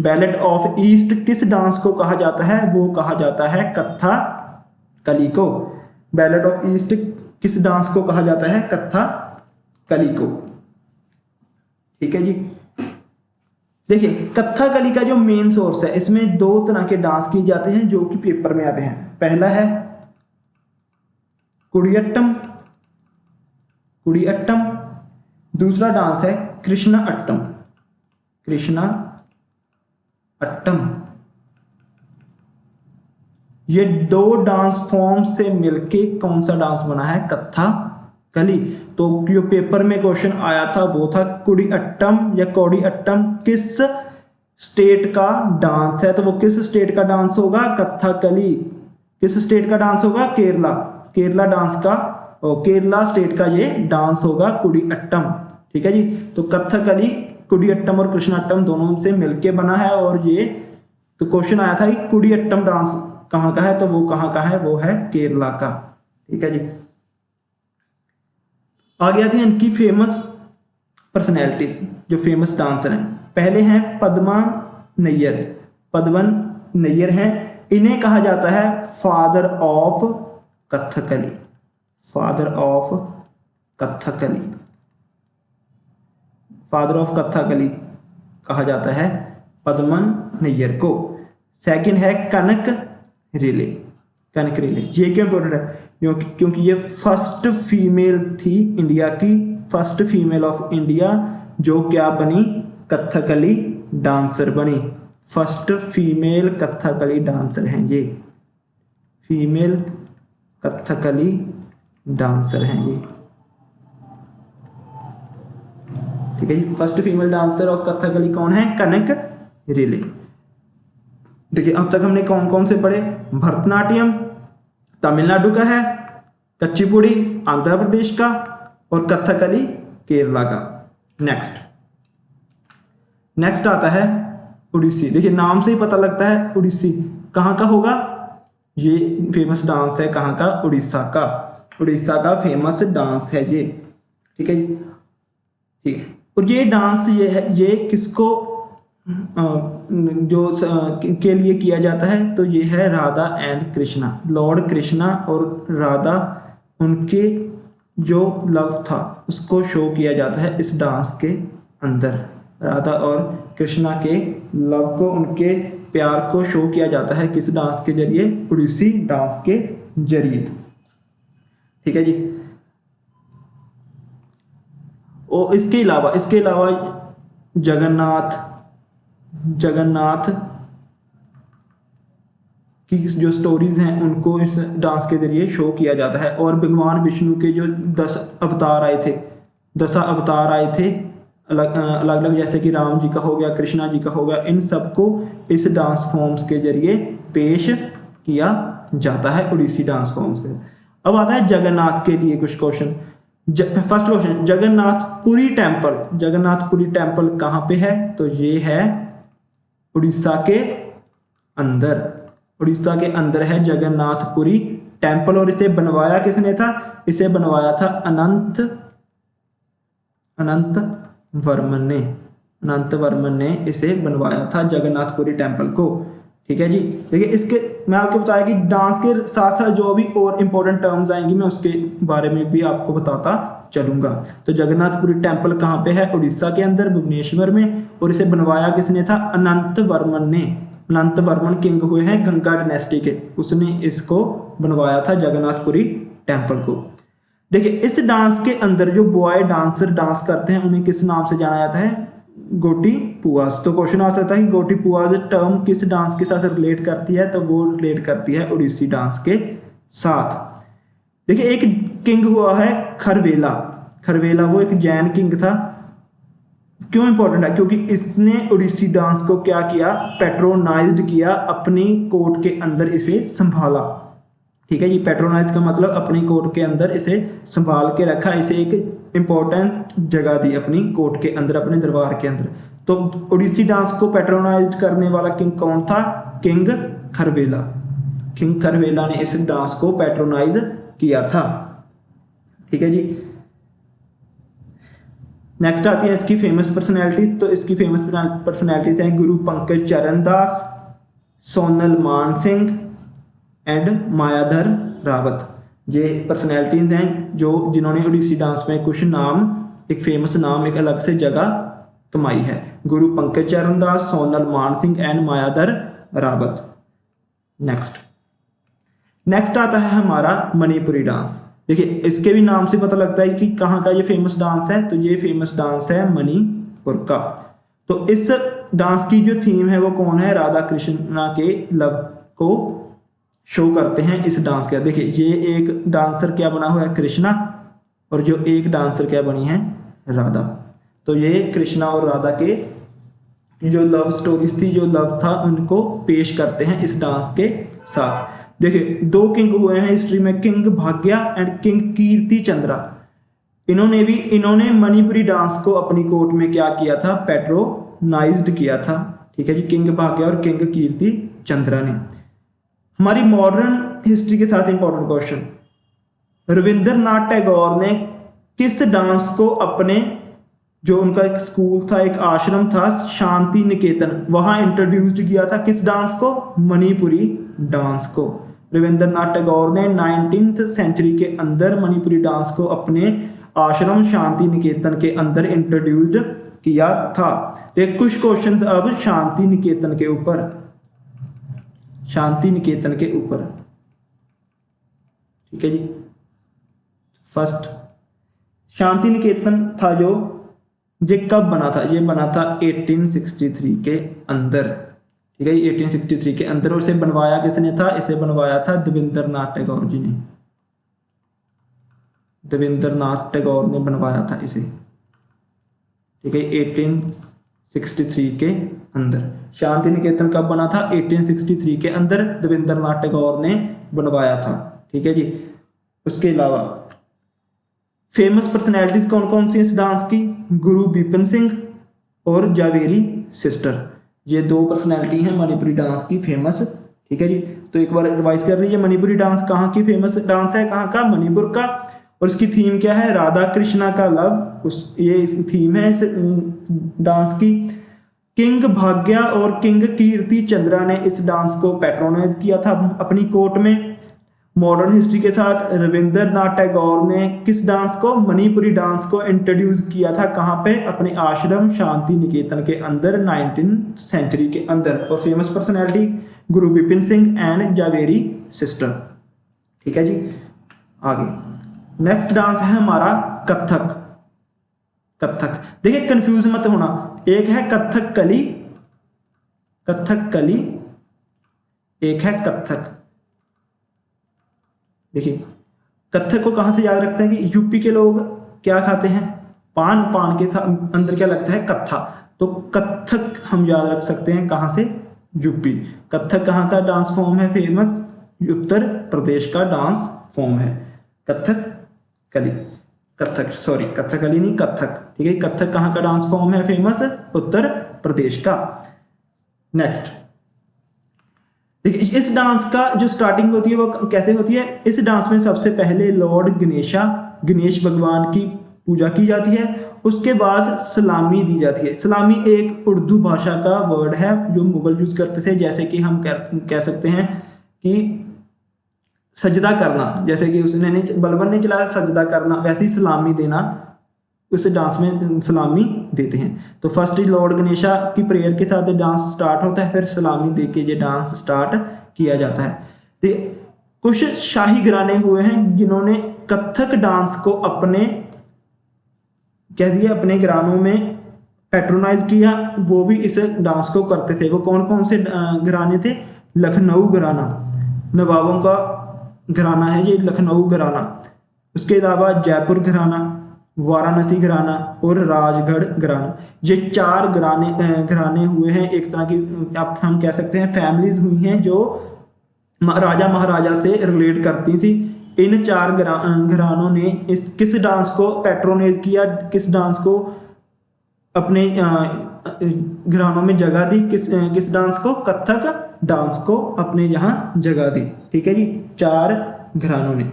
Ballad of east किस डांस को कहा जाता है? वो कहा जाता है कथकली को। बैलेट ऑफ ईस्ट किस डांस को कहा जाता है? कथकली को, ठीक है जी। देखिए कथकली का जो मेन सोर्स है, इसमें दो तरह के डांस किए जाते हैं जो कि पेपर में आते हैं। पहला है कुडियट्टम, कुडियट्टम, दूसरा डांस है कृष्णा अट्टम, कृष्णा अट्टम। ये दो डांस फॉर्म से मिलके कौन सा डांस बना है? कथकली। तो जो पेपर में क्वेश्चन आया था वो था कुडियट्टम या कोडियट्टम किस स्टेट का डांस है, तो वो किस स्टेट का डांस होगा? कथकली। किस स्टेट का डांस होगा? केरला, केरला डांस का, और केरला स्टेट का ये डांस होगा कुडियट्टम, ठीक है जी। तो कथकली, कुडियट्टम और कृष्णाट्टम दोनों से मिलके बना है। और ये तो क्वेश्चन आया था कि कुडियट्टम डांस कहाँ का है, तो वो कहाँ का है? वो है केरला का, ठीक है जी। आगे आते हैं इनकी फेमस पर्सनैलिटीज, जो फेमस डांसर हैं। पहले हैं पद्मा नैयर, पद्मन नैयर हैं, इन्हें कहा जाता है father of Kathakali, father of Kathakali, father of Kathakali कहा जाता है पद्मन नैयर को। सेकंड है कनक रिले, कनक रिले, ये क्यों इम्पोर्टेंट है? क्योंकि ये फर्स्ट फीमेल थी इंडिया की, फर्स्ट फीमेल ऑफ इंडिया जो क्या बनी? कथकली डांसर बनी। फर्स्ट फीमेल कथकली डांसर हैं ये, फीमेल कथकली डांसर हैं ये, ठीक है जी। First female dancer of Kathakali कौन है? कनक रिले। देखिए अब तक हमने कौन कौन से पढ़े? भरतनाट्यम तमिलनाडु का है, कुचिपुड़ी आंध्र प्रदेश का, और कथकली केरला का। नेक्स्ट आता है उड़ीसी। देखिए नाम से ही पता लगता है उड़ीसी कहाँ का होगा, ये फेमस डांस है कहाँ का? उड़ीसा का, उड़ीसा का फेमस डांस है ये, ठीक है जी, ठीक है। और ये डांस ये है, ये किसको जो के लिए किया जाता है? तो ये है राधा एंड कृष्णा, लॉर्ड कृष्णा और राधा, उनके जो लव था उसको शो किया जाता है इस डांस के अंदर, राधा और कृष्णा के लव को, उनके प्यार को शो किया जाता है किस डांस के जरिए? ओडिसी डांस के जरिए। ठीक है जी। और इसके अलावा जगन्नाथ की जो स्टोरीज हैं उनको इस डांस के जरिए शो किया जाता है। और भगवान विष्णु के जो 10 अवतार आए थे अलग अलग, जैसे कि राम जी का हो गया, कृष्णा जी का हो गया, इन सबको इस डांस फॉर्म्स के जरिए पेश किया जाता है ओडिसी डांस फॉर्म्स के। अब आता है जगन्नाथ के लिए कुछ question. First question, Jagannathpuri temple कहाँ पे है? तो ये है उड़ीसा के अंदर है जगन्नाथपुरी टेम्पल। और इसे बनवाया किसने था? इसे बनवाया था अनंत वर्मन ने इसे बनवाया था जगन्नाथपुरी टेम्पल को। ठीक है जी। देखिए इसके मैं आपको बताया कि डांस के साथ साथ जो भी और इम्पोर्टेंट टर्म्स आएंगी मैं उसके बारे में भी आपको बताता चलूंगा। तो जगन्नाथपुरी टेम्पल कहाँ पे है? उड़ीसा के अंदर, भुवनेश्वर में। और इसे बनवाया किसने था? अनंत वर्मन किंग हुए हैं गंगा डायनेस्टी के, उसने इसको बनवाया था जगन्नाथपुरी टेम्पल को। देखिए इस डांस के अंदर जो बॉय डांसर डांस करते हैं उन्हें किस नाम से जाना जाता है? गोटी पुआस। तो क्वेश्चन आ सकता है कि गोटी पुआस टर्म किस डांस के साथ रिलेट करती है? तो वो रिलेट करती है ओडिसी डांस के साथ। देखिए एक किंग हुआ है खरवेला, वो एक जैन किंग था। क्यों इंपॉर्टेंट है? क्योंकि इसने ओडिसी डांस को क्या किया? पैट्रोनाइज्ड किया, अपनी कोर्ट के अंदर इसे संभाला। ठीक है जी। पैट्रोनाइज का मतलब अपनी कोर्ट के अंदर इसे संभाल के रखा, इसे एक इंपॉर्टेंट जगह दी अपनी कोर्ट के अंदर, अपने दरबार के अंदर। तो ओडिसी डांस को पैट्रोनाइज करने वाला किंग कौन था? किंग खरवेला ने इस डांस को पैट्रोनाइज किया था। ठीक है जी। नेक्स्ट आती है इसकी फेमस पर्सनैलिटीज। तो इसकी फेमस पर्सनैलिटीज हैं गुरु पंकज चरण दास, सोनल मान सिंह एंड मायाधर रावत। ये पर्सनैलिटीज हैं जिन्होंने ओडिसी डांस में कुछ नाम, एक फेमस नाम, एक अलग से जगह कमाई है। गुरु पंकज चरण दास, सोनल मान सिंह एंड मायाधर रावत। नेक्स्ट आता है हमारा मणिपुरी डांस। देखिए इसके भी नाम से पता लगता है कि कहाँ का ये फेमस डांस है। तो ये फेमस डांस है मणिपुर का। तो इस डांस की जो थीम है वो कौन है? राधा कृष्णा के लव को शो करते हैं इस डांस के। देखिए ये एक डांसर क्या बना हुआ है? कृष्णा। और जो एक डांसर क्या बनी है? राधा। तो ये कृष्णा और राधा के जो लव स्टोरीज थी, जो लव था, उनको पेश करते हैं इस डांस के साथ। देखिए 2 किंग हुए हैं हिस्ट्री में, किंग भाग्या एंड किंग कीर्ति चंद्रा। इन्होंने मणिपुरी डांस को अपनी कोर्ट में क्या किया था? पैट्रोनाइज्ड किया था। ठीक है जी। किंग भाग्या और किंग कीर्ति चंद्रा ने। हमारी मॉडर्न हिस्ट्री के साथ इंपॉर्टेंट क्वेश्चन, रविंद्रनाथ टैगोर ने किस डांस को अपने, जो उनका एक स्कूल था, एक आश्रम था शांति निकेतन, वहां इंट्रोड्यूस्ड किया था किस डांस को? मणिपुरी डांस को। रविंद्रनाथ टैगोर ने 19th सेंचुरी के अंदर मणिपुरी डांस को अपने आश्रम शांति निकेतन के अंदर इंट्रोड्यूस्ड किया था। तो कुछ क्वेश्चंस अब शांति निकेतन के ऊपर। ठीक है जी। फर्स्ट शांति निकेतन था जो, ये कब बना था? ये बना था 1863 के अंदर। ठीक है, 1863 के अंदर। और इसे बनवाया किसने था? इसे बनवाया था देवेंद्रनाथ टैगोर जी ने। देवेंद्रनाथ टैगोर ने बनवाया था इसे। ठीक है, 1863 के अंदर। शांति निकेतन कब बना था? 1863 के अंदर देवेंद्रनाथ टैगोर ने बनवाया था। ठीक है जी। उसके अलावा फेमस पर्सनैलिटीज कौन कौन सी इस डांस की? गुरु बिपिन सिंह और जावेरी सिस्टर। ये 2 पर्सनैलिटी हैं मणिपुरी डांस की फेमस। ठीक है जी। तो एक बार रिवाइज कर लीजिए, मणिपुरी डांस कहाँ की फेमस डांस है? कहाँ का? मणिपुर का। और इसकी थीम क्या है? राधा कृष्णा का लव, ये थीम है इस डांस की। किंग भाग्या और किंग कीर्ति चंद्रा ने इस डांस को पैट्रोनाइज किया था अपनी कोर्ट में। मॉडर्न हिस्ट्री के साथ रविंद्रनाथ टैगोर ने किस डांस को, मणिपुरी डांस को इंट्रोड्यूस किया था, कहाँ पे, अपने आश्रम शांति निकेतन के अंदर 19th सेंचुरी के अंदर। और famous personality Guru Vipin Singh and Zaveri sister. ठीक है जी। आगे नेक्स्ट डांस है हमारा कथक। कथक देखिए कंफ्यूज मत होना, एक है कथक कली, कथक कली, एक है कथक। देखिए कथक को कहां से याद रखते हैं कि यूपी के लोग क्या खाते हैं, पान, पान के अंदर क्या लगता है, कत्था। तो कथक हम याद रख सकते हैं कहां से, यूपी। कथक कहाँ का डांस फॉर्म है फेमस, उत्तर प्रदेश का डांस फॉर्म है कथक कली, कथक सॉरी कथकली नहीं कथक। ठीक है, कथक कहाँ का डांस फॉर्म है फेमस, उत्तर प्रदेश का। नेक्स्ट देखिए इस डांस का जो स्टार्टिंग होती है वो कैसे होती है, इस डांस में सबसे पहले लॉर्ड गणेश भगवान की पूजा की जाती है, उसके बाद सलामी दी जाती है। सलामी एक उर्दू भाषा का वर्ड है जो मुगल यूज करते थे, जैसे कि हम कह सकते हैं कि सजदा करना, जैसे कि उसने नहीं बलबन ने चलाया सजदा करना, वैसे ही सलामी देना, उस डांस में सलामी देते हैं। तो फर्स्ट लॉर्ड गणेशा की प्रेयर के साथ डांस स्टार्ट होता है, फिर सलामी दे के ये डांस स्टार्ट किया जाता है। तो कुछ शाही घराने हुए हैं जिन्होंने कथक डांस को अपने कह दिया अपने घरानों में पैट्रोनाइज किया, वो भी इस डांस को करते थे। वो कौन कौन से घराने थे, लखनऊ घराना, नवाबों का घराना है ये लखनऊ घराना, उसके अलावा जयपुर घराना, वाराणसी घराना और राजगढ़ घराना। ये 4 घराने हुए हैं, एक तरह की आप हम कह सकते हैं फैमिलीज हुई हैं जो राजा महाराजा से रिलेट करती थी। इन 4 घरानों ने इस किस डांस को पैट्रोनाइज किया, किस डांस को अपने घरानों में जगह दी, किस डांस को, कथक डांस को अपने यहाँ जगह दी। ठीक है जी, 4 घरानों ने।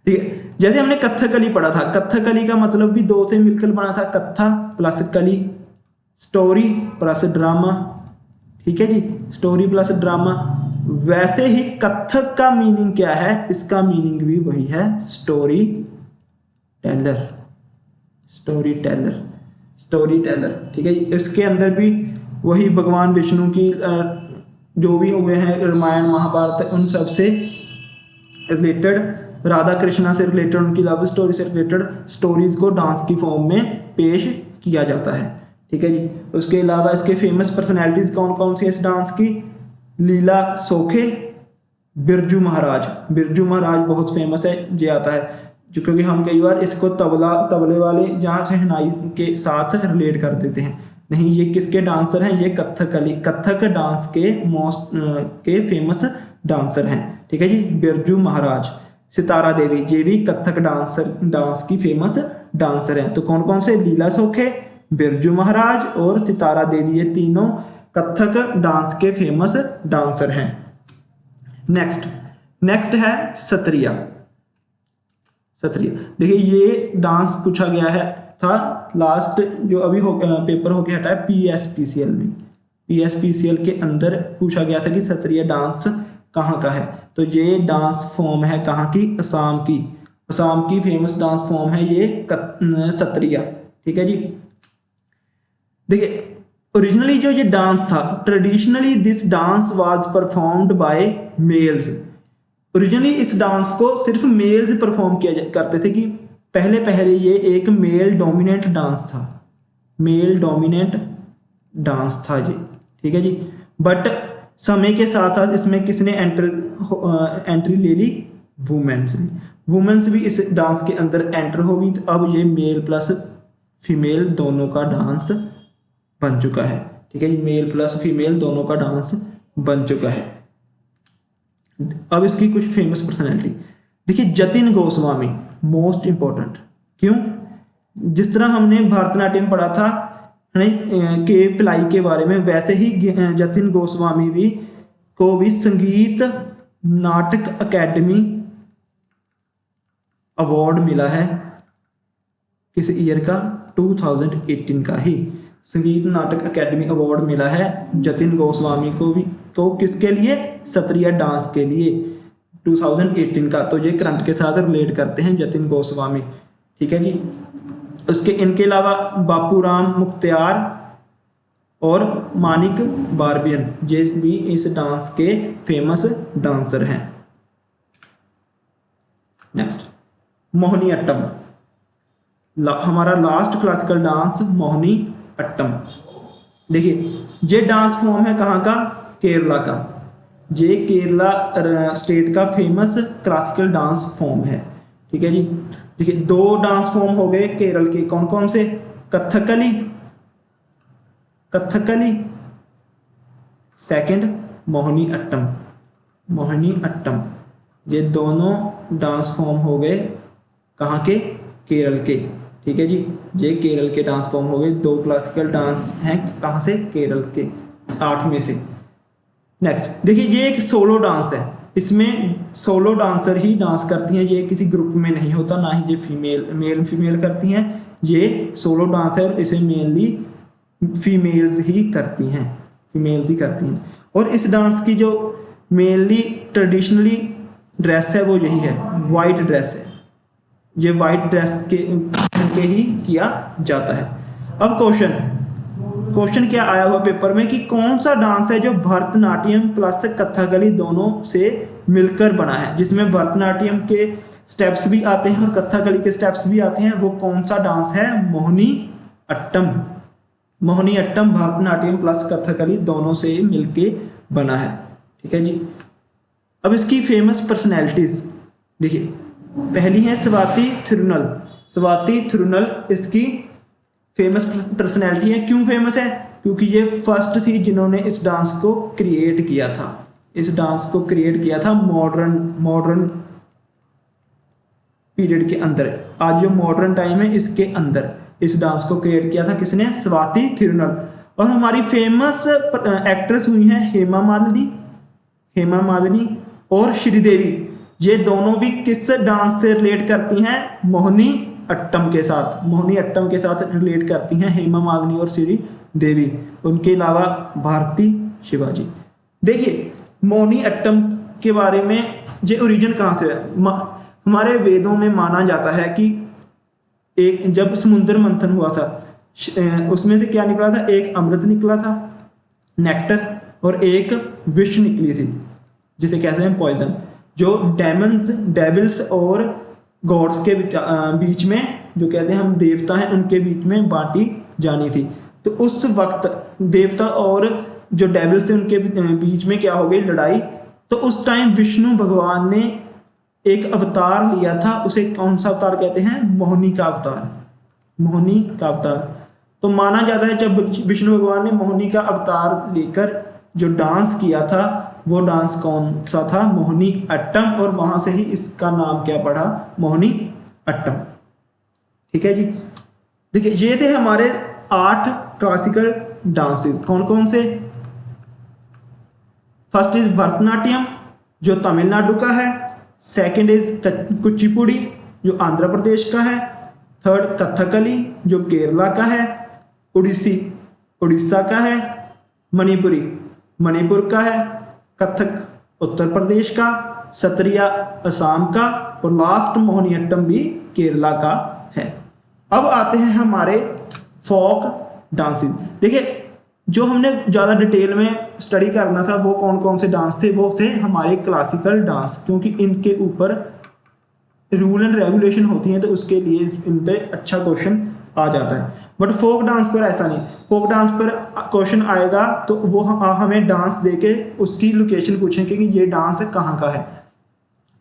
ठीक है, जैसे हमने कथकली पढ़ा था, कथकली का मतलब भी 2 से मिलकर बना था, कथा प्लस कली, स्टोरी प्लस ड्रामा। ठीक है जी, स्टोरी प्लस ड्रामा। वैसे ही कथक का मीनिंग क्या है, इसका मीनिंग भी वही है, story teller, story teller, story teller. ठीक है, इसके अंदर भी वही भगवान विष्णु की जो भी हुए हैं रामायण महाभारत उन सब से रिलेटेड, राधा कृष्णा से रिलेटेड, उनकी लव स्टोरी से रिलेटेड स्टोरीज को डांस की फॉर्म में पेश किया जाता है। ठीक है जी, उसके अलावा इसके फेमस पर्सनैलिटीज कौन कौन सी है इस डांस की, लीला सोखे, बिरजू महाराज। बिरजू महाराज बहुत फेमस है, ये आता है जो क्योंकि हम कई बार इसको तबले वाले जहाँ शहनाई के साथ रिलेट कर देते हैं। नहीं, ये किसके डांसर हैं, ये कथक डांस के फेमस डांसर हैं। ठीक है जी, बिरजू महाराज। सितारा देवी, ये भी कथक डांस की फेमस डांसर हैं। तो कौन कौन से, लीला सोखे, बिरजू महाराज और सितारा देवी, ये तीनों कथक डांस के फेमस डांसर हैं। नेक्स्ट है सत्रिया। सत्रिया देखिए ये डांस पूछा गया है था लास्ट जो अभी पेपर होके हटा है PSPCL में, PSPCL के अंदर पूछा गया था कि सत्रिया डांस कहाँ का है। तो ये डांस फॉर्म है कहाँ की, असम की फेमस डांस फॉर्म है ये सत्रिया। ठीक है जी, देखिए ओरिजिनली जो ये डांस था, traditionally this dance was performed by males. Originally इस डांस को सिर्फ मेल्स परफॉर्म किया करते थे कि पहले ये एक मेल डोमिनेंट डांस था, मेल डोमिनेंट डांस था ये। ठीक है जी, बट समय के साथ साथ इसमें किसने एंट्री ले ली, वुमेन्स ने। वुमेन्स भी इस डांस के अंदर एंटर होगी, तो अब ये मेल प्लस फीमेल दोनों का डांस बन चुका है। ठीक है, मेल प्लस फीमेल दोनों का डांस बन चुका है। अब इसकी कुछ फेमस पर्सनैलिटी देखिए, जतिन गोस्वामी मोस्ट इंपॉर्टेंट। क्यों, जिस तरह हमने भरतनाट्यम पढ़ा था के पिलाई के बारे में, वैसे ही जतिन गोस्वामी को भी संगीत नाटक अकेडमी अवार्ड मिला है। किस ईयर का, 2018 का ही संगीत नाटक अकेडमी अवार्ड मिला है जतिन गोस्वामी को भी। तो किसके लिए, सत्रिया डांस के लिए। 2018 का। तो ये करंट के साथ रिलेट करते हैं जतिन गोस्वामी, ठीक है जी। उसके इनके अलावा बापूराम मुख्तियार और मानिक बारबियन, ये भी इस डांस के फेमस डांसर हैं। नेक्स्ट, मोहिनी अट्टम, हमारा last classical dance Mohini Attam. देखिए ये डांस फॉर्म है कहाँ का, केरला का। ये केरला स्टेट का फेमस क्लासिकल डांस फॉर्म है, ठीक है जी। देखिए दो डांस फॉर्म हो गए केरल के, कौन कौन से, कथकली, कथकली, सेकंड मोहिनी अट्टम, मोहिनी अट्टम। ये दोनों डांस फॉर्म हो गए कहाँ के, केरल के, ठीक है जी। ये केरल के डांस फॉर्म हो गए, दो क्लासिकल डांस हैं कहाँ से, केरल के 8 में से। नेक्स्ट देखिए ये एक सोलो डांस है, इसमें सोलो डांसर ही डांस करती हैं, ये किसी ग्रुप में नहीं होता, ना ही ये मेल फीमेल करती हैं। ये सोलो डांस है और इसे मेनली फीमेल्स ही करती हैं, फीमेल्स ही करती हैं। और इस डांस की जो मेनली ट्रेडिशनली ड्रेस है वो यही है, वाइट ड्रेस है। ये वाइट ड्रेस के ही किया जाता है। अब क्वेश्चन क्या आया हुआ पेपर में कि कौन सा डांस है जो भरतनाट्यम प्लस कथकली दोनों से मिलकर बना है, जिसमें भरतनाट्यम के स्टेप्स भी आते हैं और कथकली के स्टेप्स भी आते हैं। वो कौन सा डांस है, मोहिनी अट्टम। मोहिनी अट्टम भरतनाट्यम प्लस कथकली दोनों से मिलके बना है, ठीक है जी। अब इसकी फेमस पर्सनैलिटीज देखिए, पहली है स्वाति थिरुनल। स्वाति थिरुनल इसकी फेमस पर्सनैलिटी है। क्यों फेमस है, क्योंकि ये फर्स्ट थी जिन्होंने इस डांस को क्रिएट किया था। इस डांस को क्रिएट किया था मॉडर्न पीरियड के अंदर। आज जो मॉडर्न टाइम है इसके अंदर इस डांस को क्रिएट किया था किसने, स्वाति थिरुनल। और हमारी फेमस एक्ट्रेस हुई हैं हेमा मालिनी और श्रीदेवी। ये दोनों भी किस डांस से रिलेट करती हैं, मोहिनी अट्टम के साथ। मोहिनी अट्टम के साथ रिलेट करती हैं हेमा मालिनी और श्रीदेवी। उनके अलावा भारती शिवाजी। देखिए मोहिनी अट्टम के बारे में, ये ओरिजिन कहाँ से है। हमारे वेदों में माना जाता है कि एक जब समुद्र मंथन हुआ था उसमें से क्या निकला था, एक अमृत निकला था नेक्टर, और एक विष निकली थी जिसे कहते हैं पॉइजन, जो डेविल्स और गॉड्स के बीच में, जो कहते हैं हम देवता हैं उनके बीच में बांटी जानी थी। तो उस वक्त देवता और जो डेविल्स थे उनके बीच में क्या हो गई, लड़ाई। तो उस टाइम विष्णु भगवान ने एक अवतार लिया था, उसे कौन सा अवतार कहते हैं, मोहिनी का अवतार। मोहिनी का अवतार। तो माना जाता है जब विष्णु भगवान ने मोहिनी का अवतार लेकर जो डांस किया था वो डांस कौन सा था, मोहिनी अट्टम। और वहां से ही इसका नाम क्या पड़ा, मोहिनी अट्टम, ठीक है जी। देखिए ये थे हमारे 8 क्लासिकल डांसेस। कौन कौन से, फर्स्ट इज भरतनाट्यम जो तमिलनाडु का है, सेकंड इज कुचिपुड़ी जो आंध्र प्रदेश का है, थर्ड कथकली जो केरला का है, उड़ीसी उड़ीसा का है, मणिपुरी मणिपुर का है, कथक उत्तर प्रदेश का, सत्रिया असम का, और लास्ट मोहिनीअट्टम भी केरला का है। अब आते हैं हमारे फोक डांसेस। देखिए जो हमने ज़्यादा डिटेल में स्टडी करना था वो कौन कौन से डांस थे, वो थे हमारे क्लासिकल डांस, क्योंकि इनके ऊपर रूल एंड रेगुलेशन होती हैं तो उसके लिए इन पे अच्छा क्वेश्चन आ जाता है। बट फोक डांस पर ऐसा नहीं। फोक डांस पर क्वेश्चन आएगा तो वो हमें डांस देके उसकी लोकेशन पूछेंगे कि ये डांस कहाँ का है।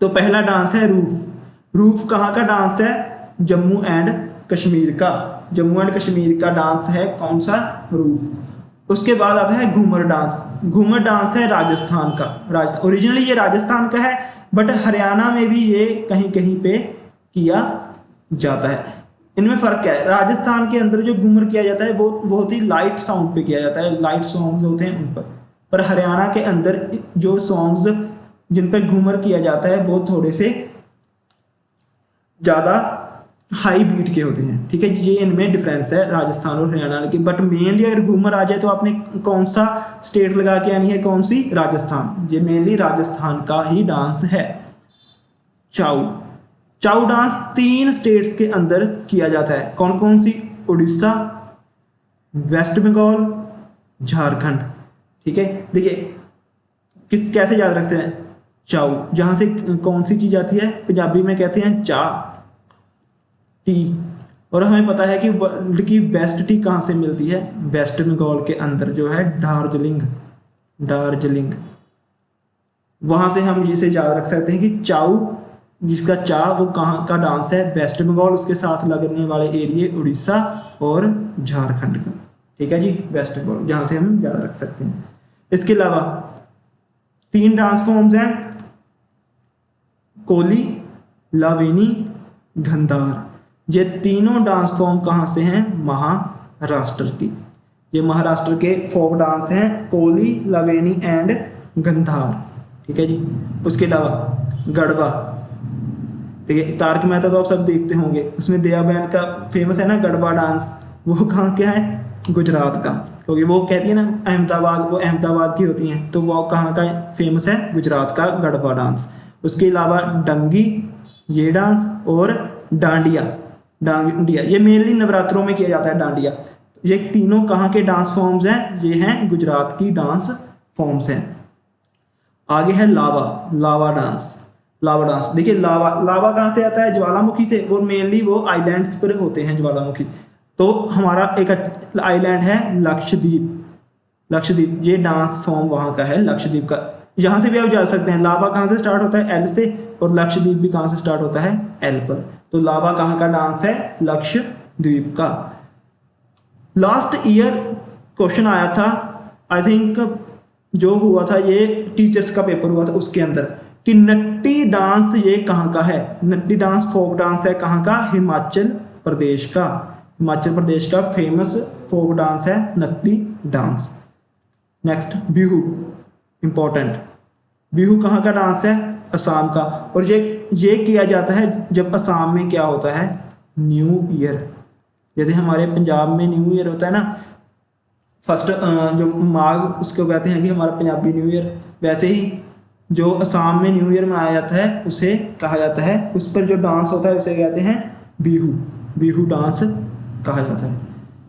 तो पहला डांस है रूफ। रूफ कहाँ का डांस है, जम्मू एंड कश्मीर का। जम्मू एंड कश्मीर का डांस है कौन सा, रूफ। उसके बाद आता है घूमर डांस। घूमर डांस है राजस्थान का। राजस्थान ओरिजिनली ये राजस्थान का है, बट हरियाणा में भी ये कहीं कहीं पे किया जाता है। इनमें फ़र्क क्या है, राजस्थान के अंदर जो घूमर किया जाता है वो बहुत ही लाइट साउंड पे किया जाता है, लाइट सॉन्ग्स होते हैं उन पर हरियाणा के अंदर जो सॉन्ग्स जिन पर घूमर किया जाता है वो थोड़े से ज़्यादा हाई बीट के होते हैं, ठीक है। ये इनमें डिफरेंस है राजस्थान और हरियाणा की। बट मेनली अगर घूमर आ जाए तो आपने कौन सा स्टेट लगा के आनी है, कौन सी, राजस्थान। ये मेनली राजस्थान का ही डांस है। चाऊ। चाऊ डांस 3 स्टेट्स के अंदर किया जाता है। कौन कौन सी? उड़ीसा, वेस्ट बंगाल, झारखंड। ठीक है, देखिए कैसे याद रखते हैं? चाऊ जहां से कौन सी चीज आती है? पंजाबी में कहते हैं चाह, टी। और हमें पता है कि वर्ल्ड की बेस्ट टी कहाँ से मिलती है? वेस्ट बंगाल के अंदर जो है दार्जिलिंग। वहां से हम इसे याद रख सकते हैं कि चाऊ जिसका चाह वो कहाँ का डांस है? वेस्ट बंगाल, उसके साथ लगने वाले एरिए उड़ीसा और झारखंड का। ठीक है जी, वेस्ट बंगाल जहां से हम याद रख सकते हैं। इसके अलावा 3 डांस फॉर्म्स हैं, कोली, लावेनी, गंधार। ये तीनों डांस फॉर्म कहाँ से हैं? महाराष्ट्र की। ये महाराष्ट्र के फोक डांस हैं, कोली, लावेनी एंड गंधार। ठीक है जी। उसके अलावा गढ़वा, देखिए तारक मेहता तो आप सब देखते होंगे, उसमें दया बहन का फेमस है ना गढ़वा डांस, वो कहाँ क्या है? गुजरात का। क्योंकि वो कहती है ना अहमदाबाद, वो अहमदाबाद की होती हैं, तो वो कहाँ का फेमस है? गुजरात का गढ़वा डांस। उसके अलावा डंगी, ये डांस, और डांडिया ये मेनली नवरात्रों में किया जाता है। डांडिया, ये तीनों कहाँ के डांस फॉर्म्स हैं? ये हैं गुजरात की डांस फॉर्म्स हैं। आगे है लावा डांस। देखिए लावा कहाँ से आता है? ज्वालामुखी से, और मेनली वो आइलैंड्स पर होते हैं ज्वालामुखी। तो हमारा एक आइलैंड है लक्षद्वीप, ये डांस फॉर्म वहाँ का है लक्षद्वीप का। यहाँ से भी आप जा सकते हैं। लावा कहाँ से स्टार्ट होता है? एल से, और लक्षद्वीप भी कहाँ से स्टार्ट होता है? एल पर। तो लावा कहाँ का डांस है? लक्षद्वीप का। लास्ट ईयर क्वेश्चन आया था, आई थिंक जो हुआ था, ये टीचर्स का पेपर हुआ था, उसके अंदर कि नट्टी डांस ये कहाँ का है? नट्टी डांस फोक डांस है कहाँ का? हिमाचल प्रदेश का फेमस फोक डांस है Nutty dance. Next Bihu, important. Bihu कहाँ का डांस है? असम का। और ये किया जाता है जब असम में क्या होता है? New year. जैसे हमारे पंजाब में न्यू ईयर होता है ना, फर्स्ट जो माघ, उसको कहते हैं कि हमारा पंजाबी न्यू ईयर। वैसे ही जो असम में न्यू ईयर मनाया जाता है उसे कहा जाता है, उस पर जो डांस होता है उसे कहते हैं बिहू डांस कहा जाता है।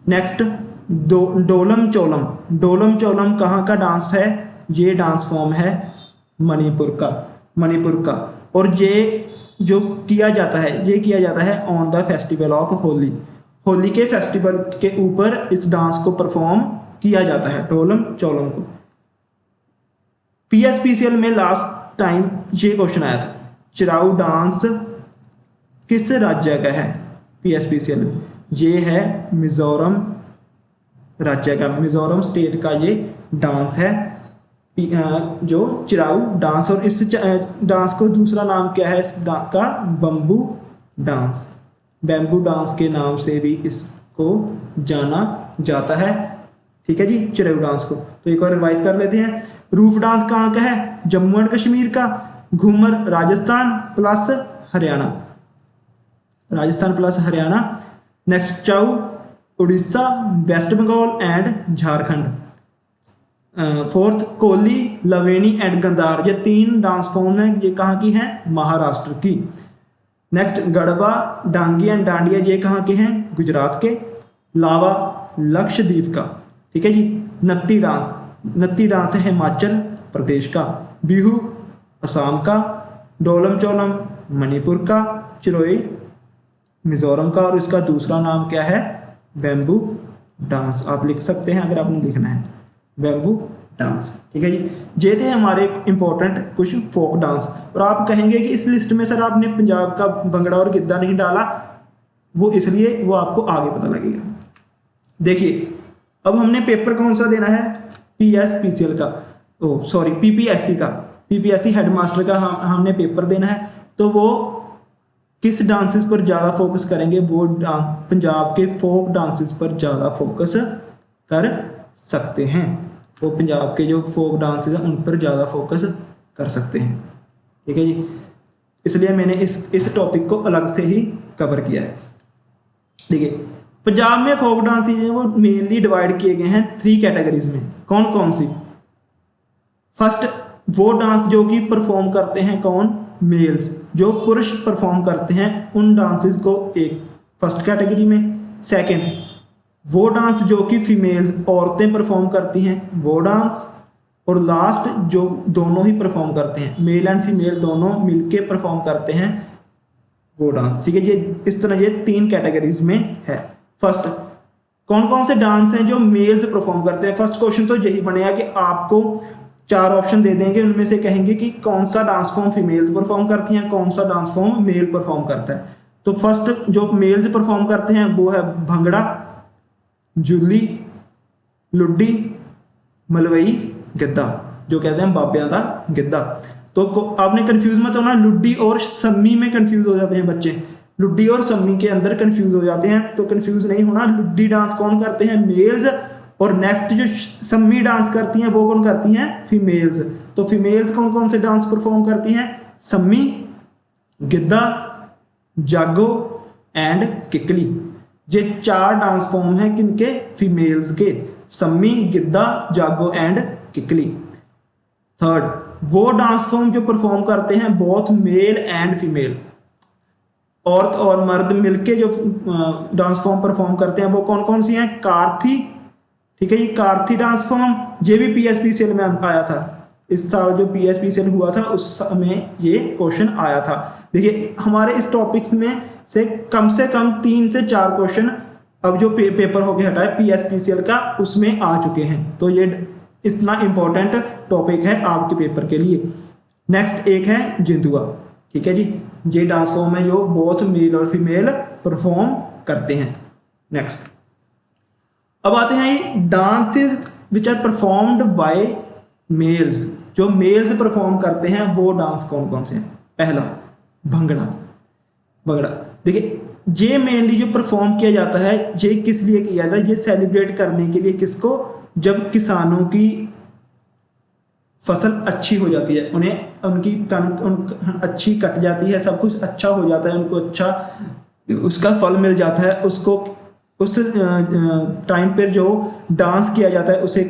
नेक्स्ट डोलम चोलम कहाँ का डांस है? ये डांस फॉर्म है मणिपुर का। और ये जो किया जाता है on the festival of Holi के फेस्टिवल के ऊपर इस डांस को परफॉर्म किया जाता है, डोलम चोलम को। पीएसपीसीएल में लास्ट टाइम ये क्वेश्चन आया था, चिराऊ डांस किस राज्य का है? पीएसपीसीएल में ये है मिजोरम राज्य का, मिजोरम स्टेट का ये डांस है जो चिराऊ डांस। और इस डांस को दूसरा नाम क्या है इस डांस का? बैम्बू डांस के नाम से भी इसको जाना जाता है। ठीक है जी, चिराऊ डांस को। तो एक बार रिवाइज कर लेते हैं। रूफ डांस कहाँ का है? जम्मू एंड कश्मीर का। Ghoomar Rajasthan plus Haryana. Next Chhau Orissa, west Bengal and Jharkhand. Fourth Koli, Lavani and Gondhal, ये 3 डांस फॉर्म है, ये कहाँ की हैं? महाराष्ट्र की। नेक्स्ट गढ़वा, डांगी एंड डांडिया, ये कहाँ के हैं? गुजरात के। लावा लक्षद्वीप का। ठीक है जी। नत्ती डांस है हिमाचल प्रदेश का। बिहू असम का। डोलम चोलम मणिपुर का। चिरोई मिजोरम का। और इसका दूसरा नाम क्या है? Bamboo dance. आप लिख सकते हैं अगर आपने लिखना है, बैम्बू डांस। ठीक है जी, ये थे हमारे इंपॉर्टेंट कुछ फोक डांस। और आप कहेंगे कि इस लिस्ट में सर आपने पंजाब का भंगड़ा और गिद्धा नहीं डाला, वो इसलिए वो आपको आगे पता लगेगा। देखिए अब हमने पेपर कौन सा देना है? पीएसपीसीएल का, पीपीएससी का, पीपीएससी हेडमास्टर का हमने पेपर देना है। तो वो किस डांसेस पर ज़्यादा फोकस करेंगे? वो पंजाब के फोक डांसेस पर ज़्यादा फोकस कर सकते हैं। वो पंजाब के जो फोक डांसेस हैं उन पर ज़्यादा फोकस कर सकते हैं। ठीक है जी, इसलिए मैंने इस टॉपिक को अलग से ही कवर किया है। देखिए पंजाब में फोक डांस हैं वो मेनली डिवाइड किए गए हैं 3 कैटेगरीज में। कौन सी? फर्स्ट वो डांस जो कि परफॉर्म करते हैं कौन? मेल्स, जो पुरुष परफॉर्म करते हैं उन डांसेस को एक फर्स्ट कैटेगरी में। सेकंड, वो डांस जो कि फीमेल्स औरतें परफॉर्म करती हैं वो डांस। और लास्ट, जो दोनों ही परफॉर्म करते हैं, मेल एंड फीमेल दोनों मिलके परफॉर्म करते हैं वो डांस। ठीक है, ये इस तरह ये 3 कैटेगरीज में है। फर्स्ट, कौन कौन से डांस हैं जो मेल्स परफॉर्म करते हैं? फर्स्ट क्वेश्चन तो यही बनेगा कि आपको 4 ऑप्शन दे देंगे, उनमें से कहेंगे कि कौन सा डांस फॉर्म फीमेल्स परफॉर्म करती हैं, कौन सा डांस फॉर्म मेल परफॉर्म करता है। तो फर्स्ट जो मेल्स परफॉर्म करते हैं वो है भंगड़ा, जुल्ली, लुड्डी, मलवई, गिद्धा, जो कहते हैं बाबियां दा गिद्धा। तो आपने कंफ्यूज मत होना, लुड्डी और सम्मी में कंफ्यूज हो जाते हैं बच्चे, लुड्डी और सम्मी के अंदर कंफ्यूज हो जाते हैं, तो कंफ्यूज नहीं होना। लुड्डी डांस कौन करते हैं? मेल्स। और नेक्स्ट जो सम्मी डांस करती हैं वो कौन करती हैं? फीमेल्स। तो फीमेल्स कौन कौन से डांस परफॉर्म करती हैं? सम्मी, गिद्धा, जागो एंड किकली। ये 4 डांस फॉर्म हैं किनके? फीमेल्स के, सम्मी, गिद्धा, जागो एंड किकली। थर्ड, वो डांस फॉर्म जो परफॉर्म करते हैं बोथ मेल एंड फीमेल, औरत और मर्द मिलके जो डांस फॉर्म परफॉर्म करते हैं वो कौन कौन सी हैं? कार्थी, ठीक है, ये कार्थी डांस फॉर्म, ये भी पीएसपीसीएल में आया था। इस साल जो पीएसपीसीएल हुआ था उस में ये क्वेश्चन आया था। देखिए, हमारे इस टॉपिक्स में से कम 3 से 4 क्वेश्चन अब जो पेपर होके हटा है पीएसपीसीएल का उसमें आ चुके हैं। तो ये इतना इंपॉर्टेंट टॉपिक है आपके पेपर के लिए। नेक्स्ट एक है जिंदुआ, ठीक है जी, ये डांस फॉर्म है जो बोथ मेल और फीमेल परफॉर्म करते हैं। नेक्स्ट, अब आते हैं dances which are performed by males, जो मेल्स परफॉर्म करते हैं वो डांस कौन कौन से हैं? पहला, भंगड़ा। भंगड़ा देखिए, ये मेनली जो परफॉर्म किया जाता है ये किस लिए किया जाता है? ये सेलिब्रेट करने के लिए, किसको? जब किसानों की फसल अच्छी हो जाती है, उन्हें उनकी कणक अच्छी कट जाती है, सब कुछ अच्छा हो जाता है, उनको अच्छा उसका फल मिल जाता है, उसको उस टाइम पर जो डांस किया जाता है उसे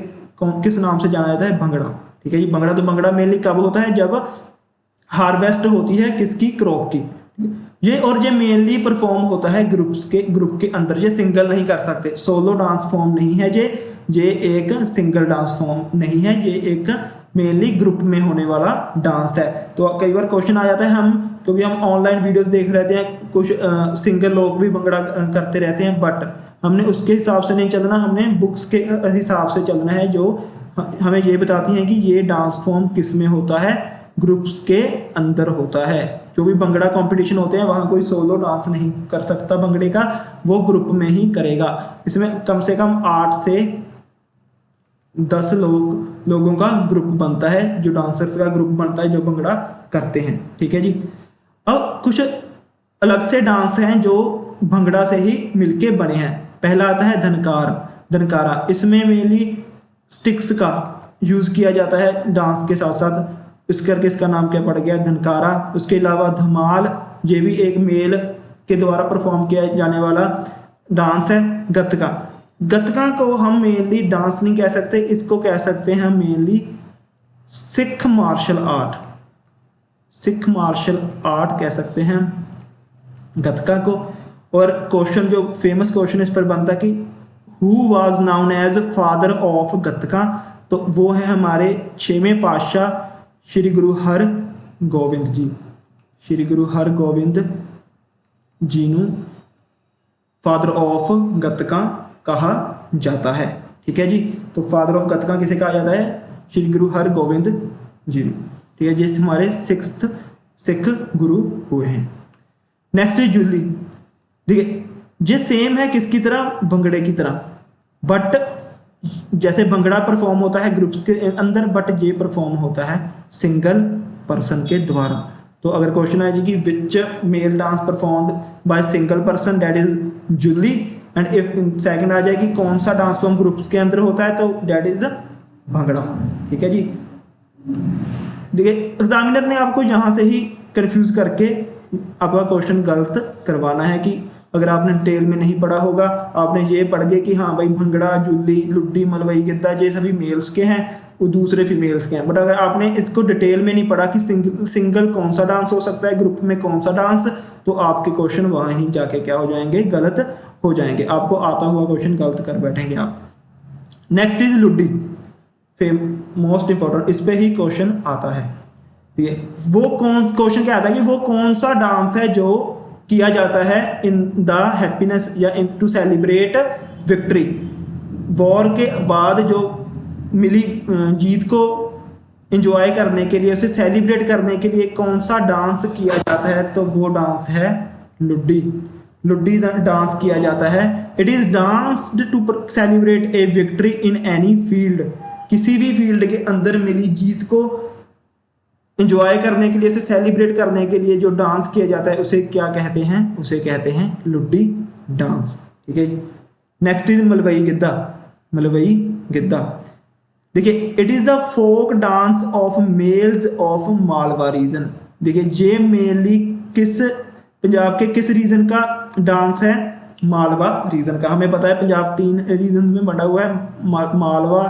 किस नाम से जाना जाता है? भंगड़ा। ठीक है जी, भंगड़ा। तो भंगड़ा मेनली कब होता है? जब हार्वेस्ट होती है किसकी? क्रॉप की। ये और ये मेनली परफॉर्म होता है ग्रुप के अंदर, ये सिंगल नहीं कर सकते, सोलो डांस फॉर्म नहीं है ये एक सिंगल डांस फॉर्म नहीं है, ये एक मेनली ग्रुप में होने वाला डांस है। तो कई बार क्वेश्चन आ जाता है, हम क्योंकि हम ऑनलाइन वीडियोस देख रहते हैं, कुछ सिंगल लोग भी भंगड़ा करते रहते हैं, बट हमने उसके हिसाब से नहीं चलना, हमने बुक्स के हिसाब से चलना है जो हमें ये बताती हैं कि ये डांस फॉर्म किस में होता है? ग्रुप्स के अंदर होता है। जो भी भंगड़ा कंपटीशन होते हैं वहाँ कोई सोलो डांस नहीं कर सकता भंगड़े का, वो ग्रुप में ही करेगा। इसमें कम से कम 8 से 10 लोगों का ग्रुप बनता है, जो डांसर्स का ग्रुप बनता है जो भंगड़ा करते हैं। ठीक है जी। अब कुछ अलग से डांस हैं जो भंगड़ा से ही मिलके बने हैं। पहला आता है धनकारा। इसमें मेनली स्टिक्स का यूज किया जाता है डांस के साथ साथ, इस करके इसका नाम क्या पड़ गया? धनकारा। उसके अलावा धमाल, ये भी एक मेल के द्वारा परफॉर्म किया जाने वाला डांस है। गतका को हम मेनली डांस नहीं कह सकते, इसको कह सकते हैं हम मेनली सिख मार्शल आर्ट कह सकते हैं गतका को। और क्वेश्चन जो फेमस क्वेश्चन इस पर बनता कि who was known as father of Gatka, तो वो है हमारे 6वें पातशाह श्री गुरु हरगोविंद जी। श्री गुरु हरगोविंद जी ਨੂੰ फादर ऑफ गतका कहा जाता है। ठीक है जी। तो फादर ऑफ गतका किसे कहा जाता है? श्री गुरु हरगोविंद जी ਨੂੰ। ठीक है, जिस हमारे 6th सिख गुरु हुए हैं। नेक्स्ट है जुल्ली। देखिए, ये सेम है किसकी तरह? भंगड़े की तरह, बट जैसे भंगड़ा परफॉर्म होता है ग्रुप्स के अंदर, बट ये परफॉर्म होता है सिंगल पर्सन के द्वारा। तो अगर क्वेश्चन आए जी कि which male dance performed by single person, that is Julli. And if second आ जाए कि कौन सा डांस फॉर्म ग्रुप्स के अंदर होता है, तो दैट इज भंगड़ा। ठीक है जी। देखिए, एग्जामिनर ने आपको यहाँ से ही कंफ्यूज करके आपका क्वेश्चन गलत करवाना है कि अगर आपने डिटेल में नहीं पढ़ा होगा, आपने ये पढ़ गए कि हाँ भाई भंगड़ा, जुल्ली, लुड्डी, मलवई, गिद्धा ये सभी मेल्स के हैं, वो दूसरे फीमेल्स के हैं। बट अगर आपने इसको डिटेल में नहीं पढ़ा कि सिंगल कौन सा डांस हो सकता है, ग्रुप में कौन सा डांस, तो आपके क्वेश्चन वहाँ ही जाके क्या हो जाएंगे, गलत हो जाएंगे। आपको आता हुआ क्वेश्चन गलत कर बैठेंगे आप। नेक्स्ट इज लुड्डी, मोस्ट इंपॉर्टेंट, इस पे ही क्वेश्चन आता है। ठीक है, वो कौन, क्वेश्चन क्या आता है कि वो कौन सा डांस है जो किया जाता है इन द हैप्पीनेस या इन टू सेलिब्रेट विक्ट्री, वॉर के बाद जो मिली जीत को एंजॉय करने के लिए, उसे सेलिब्रेट करने के लिए कौन सा डांस किया जाता है, तो वो डांस है लुड्डी। लुड्डी डांस किया जाता है। It is danced to celebrate a victory in any field, किसी भी फील्ड के अंदर मिली जीत को एंजॉय करने के लिए, उसे सेलिब्रेट करने के लिए जो डांस किया जाता है उसे क्या कहते हैं, उसे कहते हैं लुड्डी डांस। ठीक है, नेक्स्ट इज मलवई गिद्धा। मलवई गिद्धा, देखिए, it is the folk dance of males of Malwa region. देखिए, ये मेनली किस पंजाब के किस रीजन का डांस है, मालवा रीजन का। हमें पता है पंजाब 3 रीजन में बटा हुआ है, मालवा,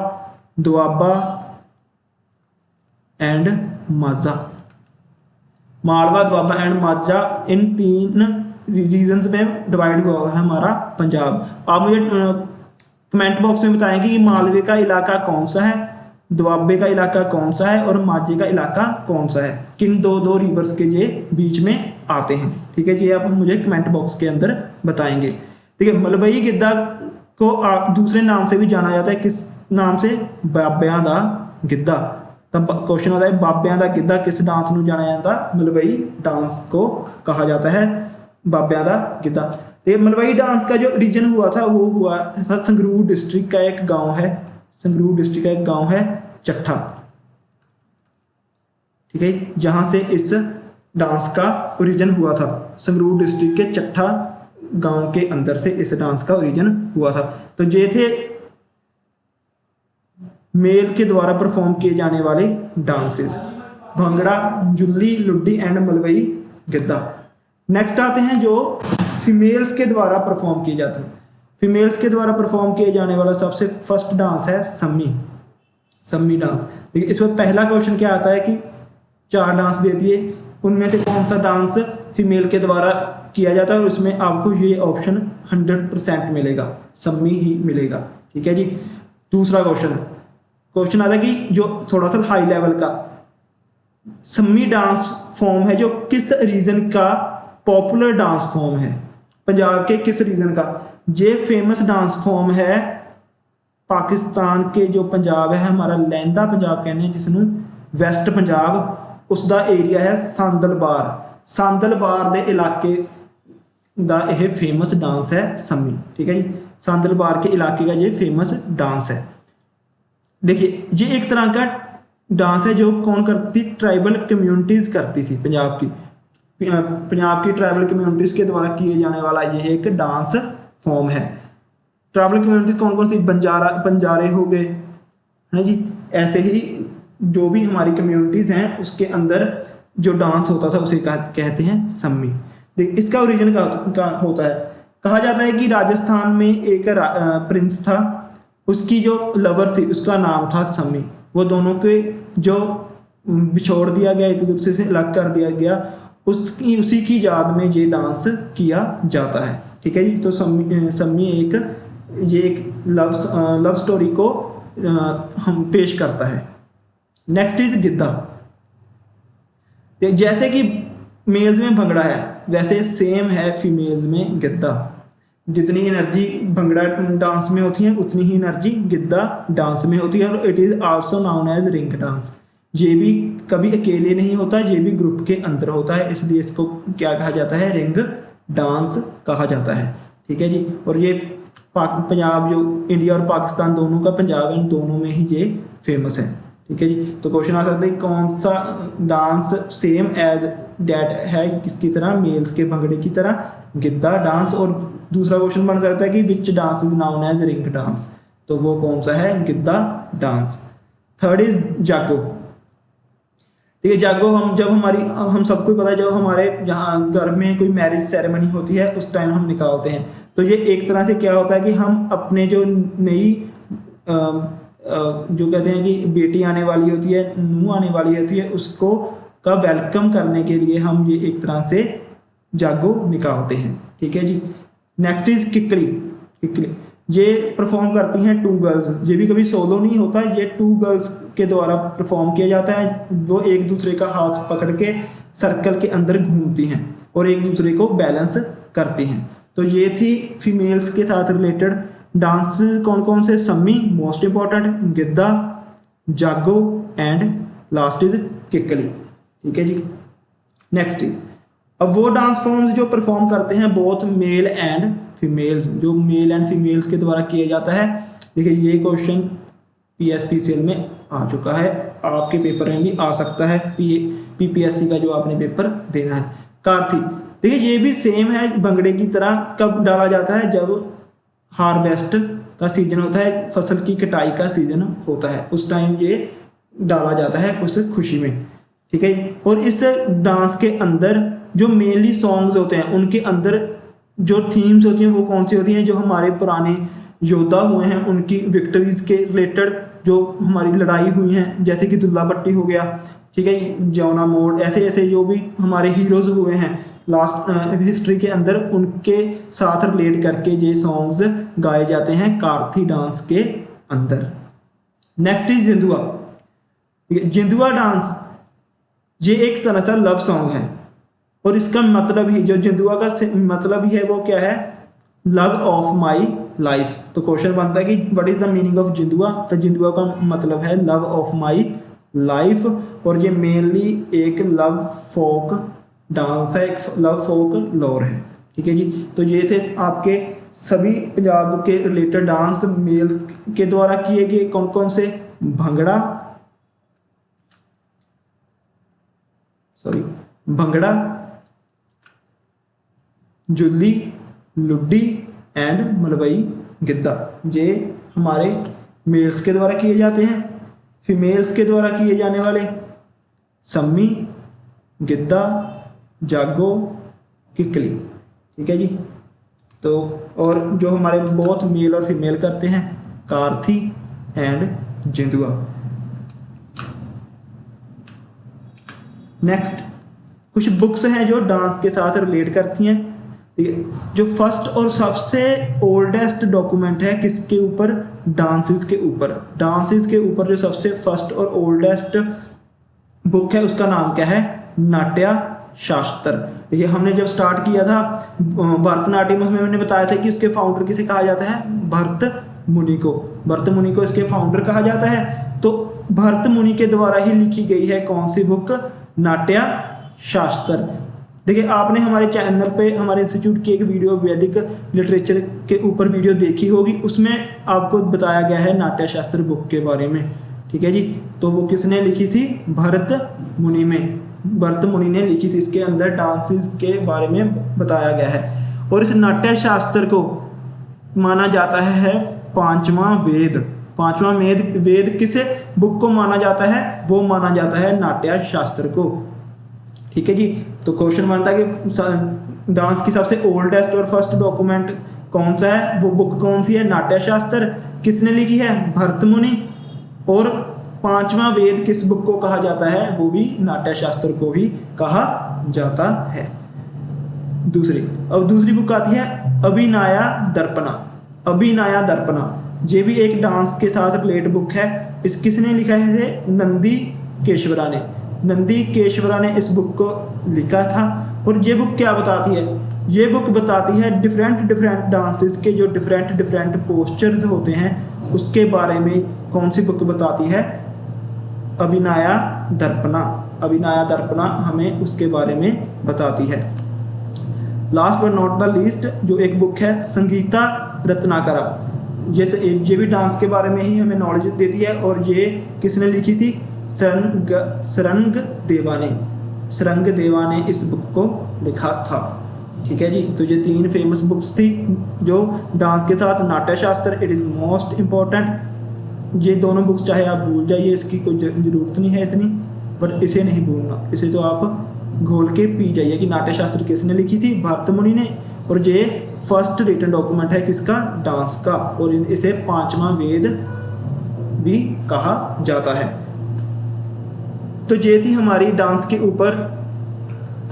दोआबा एंड माझा। मालवा, दोआबा एंड माझा, इन 3 रीजन्स में डिवाइड हुआ है हमारा पंजाब। आप मुझे कमेंट बॉक्स में बताएं कि मालवे का इलाका कौन सा है, दोआबे का इलाका कौन सा है और माझे का इलाका कौन सा है, किन दो रिवर्स के ये बीच में आते हैं। ठीक है जी, आप मुझे कमेंट बॉक्स के अंदर बताएंगे। ठीक है, मलवई गिद्धा को आप दूसरे नाम से भी जाना जाता है, किस नाम से, बाबियां दा गिद्धा। तब क्वेश्चन आता है बाबियां दा गिद्धा किस डांस ਨੂੰ जाना जाता, मलवई डांस को कहा जाता है बाबियां दा गिद्धा। तो मलवई डांस का जो ओरिजिन हुआ था वो हुआ था संगरूर डिस्ट्रिक्ट का एक गांव है, संगरूर डिस्ट्रिक्ट का एक गांव है चट्ठा। ठीक है, जहां से इस डांस का ओरिजिन हुआ था, संगरूर डिस्ट्रिक्ट के चट्ठा गांव के अंदर से इस डांस का ओरिजिन हुआ था। तो ये थे मेल के द्वारा परफॉर्म किए जाने वाले dances, Bhangra, Julli, Luddi and Malwai Giddha. Next आते हैं जो फीमेल्स के द्वारा परफॉर्म किए जाते हैं। फीमेल्स के द्वारा परफॉर्म किए जाने वाला सबसे फर्स्ट डांस है सम्मी, सम्मी डांस। देखिए, इसमें पहला क्वेश्चन क्या आता है कि 4 डांस देती है, उनमें से कौन सा डांस फीमेल के द्वारा किया जाता है, और उसमें आपको ये ऑप्शन 100% मिलेगा, सम्मी ही मिलेगा। ठीक है जी। दूसरा क्वेश्चन आता है कि जो थोड़ा सा हाई लेवल का, सम्मी डांस फॉर्म है जो किस रीजन का पॉपुलर डांस फॉर्म है, पंजाब के किस रीजन का। ये फेमस डांस फॉर्म है पाकिस्तान के, जो पंजाब है हमारा लहंदा पंजाब कहने जिसनों, वैस्ट पंजाब, उसका एरिया है सांदलबार। सांदलबार के इलाके का यह फेमस डांस है सम्मी। ठीक है जी, सांदलबार के इलाके का ये फेमस डांस है। देखिए, ये एक तरह का डांस है जो कौन करती थी, ट्राइबल कम्युनिटीज़ करती थी, पंजाब की ट्राइबल कम्युनिटीज के द्वारा किए जाने वाला ये एक डांस फॉर्म है। ट्राइबल कम्युनिटीज कौन कौन सी, बंजारे हो गए, है ना जी, ऐसे ही जो भी हमारी कम्युनिटीज़ हैं उसके अंदर जो डांस होता था उसे कहते हैं सम्मी। देख, इसका ओरिजिन का होता है, कहा जाता है कि राजस्थान में एक प्रिंस था, उसकी जो लवर थी उसका नाम था सम्मी। वो दोनों के जो बिछोड़ दिया गया, एक दूसरे से अलग कर दिया गया, उसी की याद में ये डांस किया जाता है। ठीक है जी। तो सम्मी एक लव स्टोरी को हम पेश करता है। नेक्स्ट इज गिद्धा। जैसे कि मेल्स में भंगड़ा है वैसे सेम है फीमेल्स में गिद्धा। जितनी एनर्जी भंगड़ा डांस में होती है उतनी ही एनर्जी गिद्धा डांस में होती है, और it is also known as ring dance. ये भी कभी अकेले नहीं होता, ये भी ग्रुप के अंदर होता है, इसलिए इसको क्या कहा जाता है, रिंग डांस कहा जाता है। ठीक है जी। और ये पंजाब, जो इंडिया और पाकिस्तान दोनों का पंजाब है, दोनों में ही ये फेमस है। ठीक है जी। तो क्वेश्चन आ सकता है कौन सा डांस सेम एज डैट है किसकी तरह, मेल्स के भंगड़े की तरह, गिद्धा डांस। और दूसरा क्वेश्चन बन सकता है कि which dance is known as ring dance, तो वो कौन सा है, गिद्धा डांस। थर्ड इज जागो। ठीक है, जागो हम सबको पता है, जब हमारे यहाँ घर में कोई मैरिज सेरेमनी होती है उस टाइम हम निकालते हैं। तो ये एक तरह से क्या होता है कि हम अपने जो नई जो कहते हैं कि बेटी आने वाली होती है, नूह आने वाली होती है, उसको का वेलकम करने के लिए हम ये एक तरह से जागो निकालते हैं। ठीक है जी। Next is किकली। किकली ये परफॉर्म करती हैं 2 गर्ल्स। ये भी कभी सोलो नहीं होता, ये 2 गर्ल्स के द्वारा परफॉर्म किया जाता है। वो एक दूसरे का हाथ पकड़ के सर्कल के अंदर घूमती हैं और एक दूसरे को बैलेंस करती हैं। तो ये थी फीमेल्स के साथ रिलेटेड डांस। कौन कौन से? सम्मी मोस्ट इंपॉर्टेंट, गिद्दा, जागो एंड लास्ट इज किकली। ठीक है जी। नेक्स्ट इज, अब वो डांस फॉर्म्स जो परफॉर्म करते हैं बोथ मेल एंड फीमेल्स, जो मेल एंड फीमेल्स के द्वारा किया जाता है। देखिए ये क्वेश्चन PSPCL में आ चुका है, आपके पेपर में भी आ सकता है, PPSC का जो आपने पेपर देना है। कारथी, देखिए ये भी सेम है भंगड़े की तरह। कब डाला जाता है? जब हार्वेस्ट का सीजन होता है, फसल की कटाई का सीजन होता है, उस टाइम ये डाला जाता है उस खुशी में। ठीक है। और इस डांस के अंदर जो मेनली सॉन्ग्स होते हैं उनके अंदर जो थीम्स होती हैं वो कौन सी होती हैं? जो हमारे पुराने योद्धा हुए हैं उनकी विक्ट्रीज के रिलेटेड जो हमारी लड़ाई हुई हैं, जैसे कि दुल्ला भट्टी हो गया, ठीक है, जौना मोड़, ऐसे ऐसे जो भी हमारे हीरोज हुए हैं लास्ट हिस्ट्री के अंदर, उनके साथ रिलेट करके ये सॉन्ग्स गाए जाते हैं कारथी डांस के अंदर। Next is Jindua. Jindua dance ये एक तरह का लव सॉन्ग है और इसका मतलब ही, जो जिंदुआ का मतलब ही है वो क्या है? Love of my life. तो क्वेश्चन बनता है कि what is the meaning of Jindua? तो जिंदुआ का मतलब है लव ऑफ माई लाइफ, और ये मेनली एक लव फोक डांस है, एक लव फोक लोर है। ठीक है जी। तो ये थे आपके सभी पंजाब के रिलेटेड डांस मेल के द्वारा किए गए। कौन कौन से? भंगड़ा, भंगड़ा, जुल्ली, लुड्डी एंड मलवई गिद्दा। ये हमारे मेल्स के द्वारा किए जाते हैं। फीमेल्स के द्वारा किए जाने वाले सम्मी, गिद्दा, जागो, किकली। ठीक है जी। तो और जो हमारे बोथ मेल और फीमेल करते हैं कारथी एंड जिंदुआ। नेक्स्ट कुछ बुक्स हैं जो डांस के साथ रिलेट करती हैं। ठीक है। जो फर्स्ट और सबसे ओल्डेस्ट डॉक्यूमेंट है किसके ऊपर? डांसेस के ऊपर। डांसेस के ऊपर जो सबसे फर्स्ट और ओल्डेस्ट बुक है उसका नाम क्या है? नाट्य शास्त्र। देखिए हमने जब स्टार्ट किया था भरतनाट्यम, उसमें मैंने बताया था कि उसके फाउंडर किसे कहा जाता है? भरत मुनि को। भरत मुनि को इसके फाउंडर कहा जाता है। तो भरत मुनि के द्वारा ही लिखी गई है कौन सी बुक? नाट्य शास्त्र। देखिए आपने हमारे चैनल पे हमारे इंस्टीट्यूट की एक वीडियो वैदिक लिटरेचर के ऊपर वीडियो देखी होगी, उसमें आपको बताया गया है नाट्य शास्त्र बुक के बारे में। ठीक है जी। तो वो किसने लिखी थी? भरत मुनि में, भरत मुनि ने लिखी थी। इसके अंदर डांसेस के बारे में बताया गया है। और इस नाट्य शास्त्र को माना जाता है 5वां वेद। 5वां वेद किसे बुक को माना जाता है? वो माना जाता है नाट्य शास्त्र को। ठीक है जी। तो क्वेश्चन बनता है कि डांस की सबसे ओल्डेस्ट और फर्स्ट डॉक्यूमेंट कौन सा है? वो बुक कौन सी है? नाट्य शास्त्र। किसने लिखी है? भरत मुनि। और 5वां वेद किस बुक को कहा जाता है? वो भी नाट्य शास्त्र को ही कहा जाता है। अब दूसरी बुक आती है अभिनया दर्पणा। अभिनया दर्पणा ये भी एक डांस के साथ रिलेटेड बुक है। इस किसने लिखा है? नंदी केशवरा ने। नंदी केशवरा ने इस बुक को लिखा था। और ये बुक क्या बताती है? ये बुक बताती है डिफरेंट डांसेस के जो डिफरेंट पोस्चर्स होते हैं उसके बारे में। कौन सी बुक बताती है? अभिनया दर्पणा। अभिनया दर्पणा हमें उसके बारे में बताती है। Last but not the least जो एक बुक है संगीता रत्नाकरा, ये भी डांस के बारे में ही हमें नॉलेज देती है। और ये किसने लिखी थी? सरंग देवा ने इस बुक को लिखा था। ठीक है जी। तो ये 3 फेमस बुक्स थी जो डांस के साथ। नाट्य शास्त्र इट इज़ मोस्ट इम्पॉर्टेंट। ये दोनों बुक्स चाहे आप भूल जाइए, इसकी कोई ज़रूरत नहीं है इतनी, पर इसे नहीं भूलना। इसे तो आप घोल के पी जाइए कि नाट्य शास्त्र किसने लिखी थी? भरत मुनि ने। और ये फर्स्ट रिटन डॉक्यूमेंट है किसका? डांस का। और इसे 5वां वेद भी कहा जाता है। तो ये थी हमारी डांस के ऊपर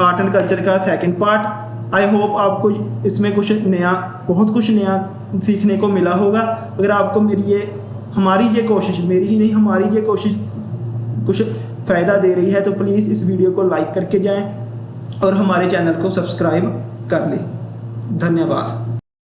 आर्ट एंड कल्चर का सेकंड पार्ट। आई होप आपको इसमें बहुत कुछ नया सीखने को मिला होगा। अगर आपको हमारी ये कोशिश, मेरी ही नहीं हमारी ये कोशिश कुछ फ़ायदा दे रही है तो प्लीज़ इस वीडियो को लाइक करके जाएं और हमारे चैनल को सब्सक्राइब कर लें। धन्यवाद।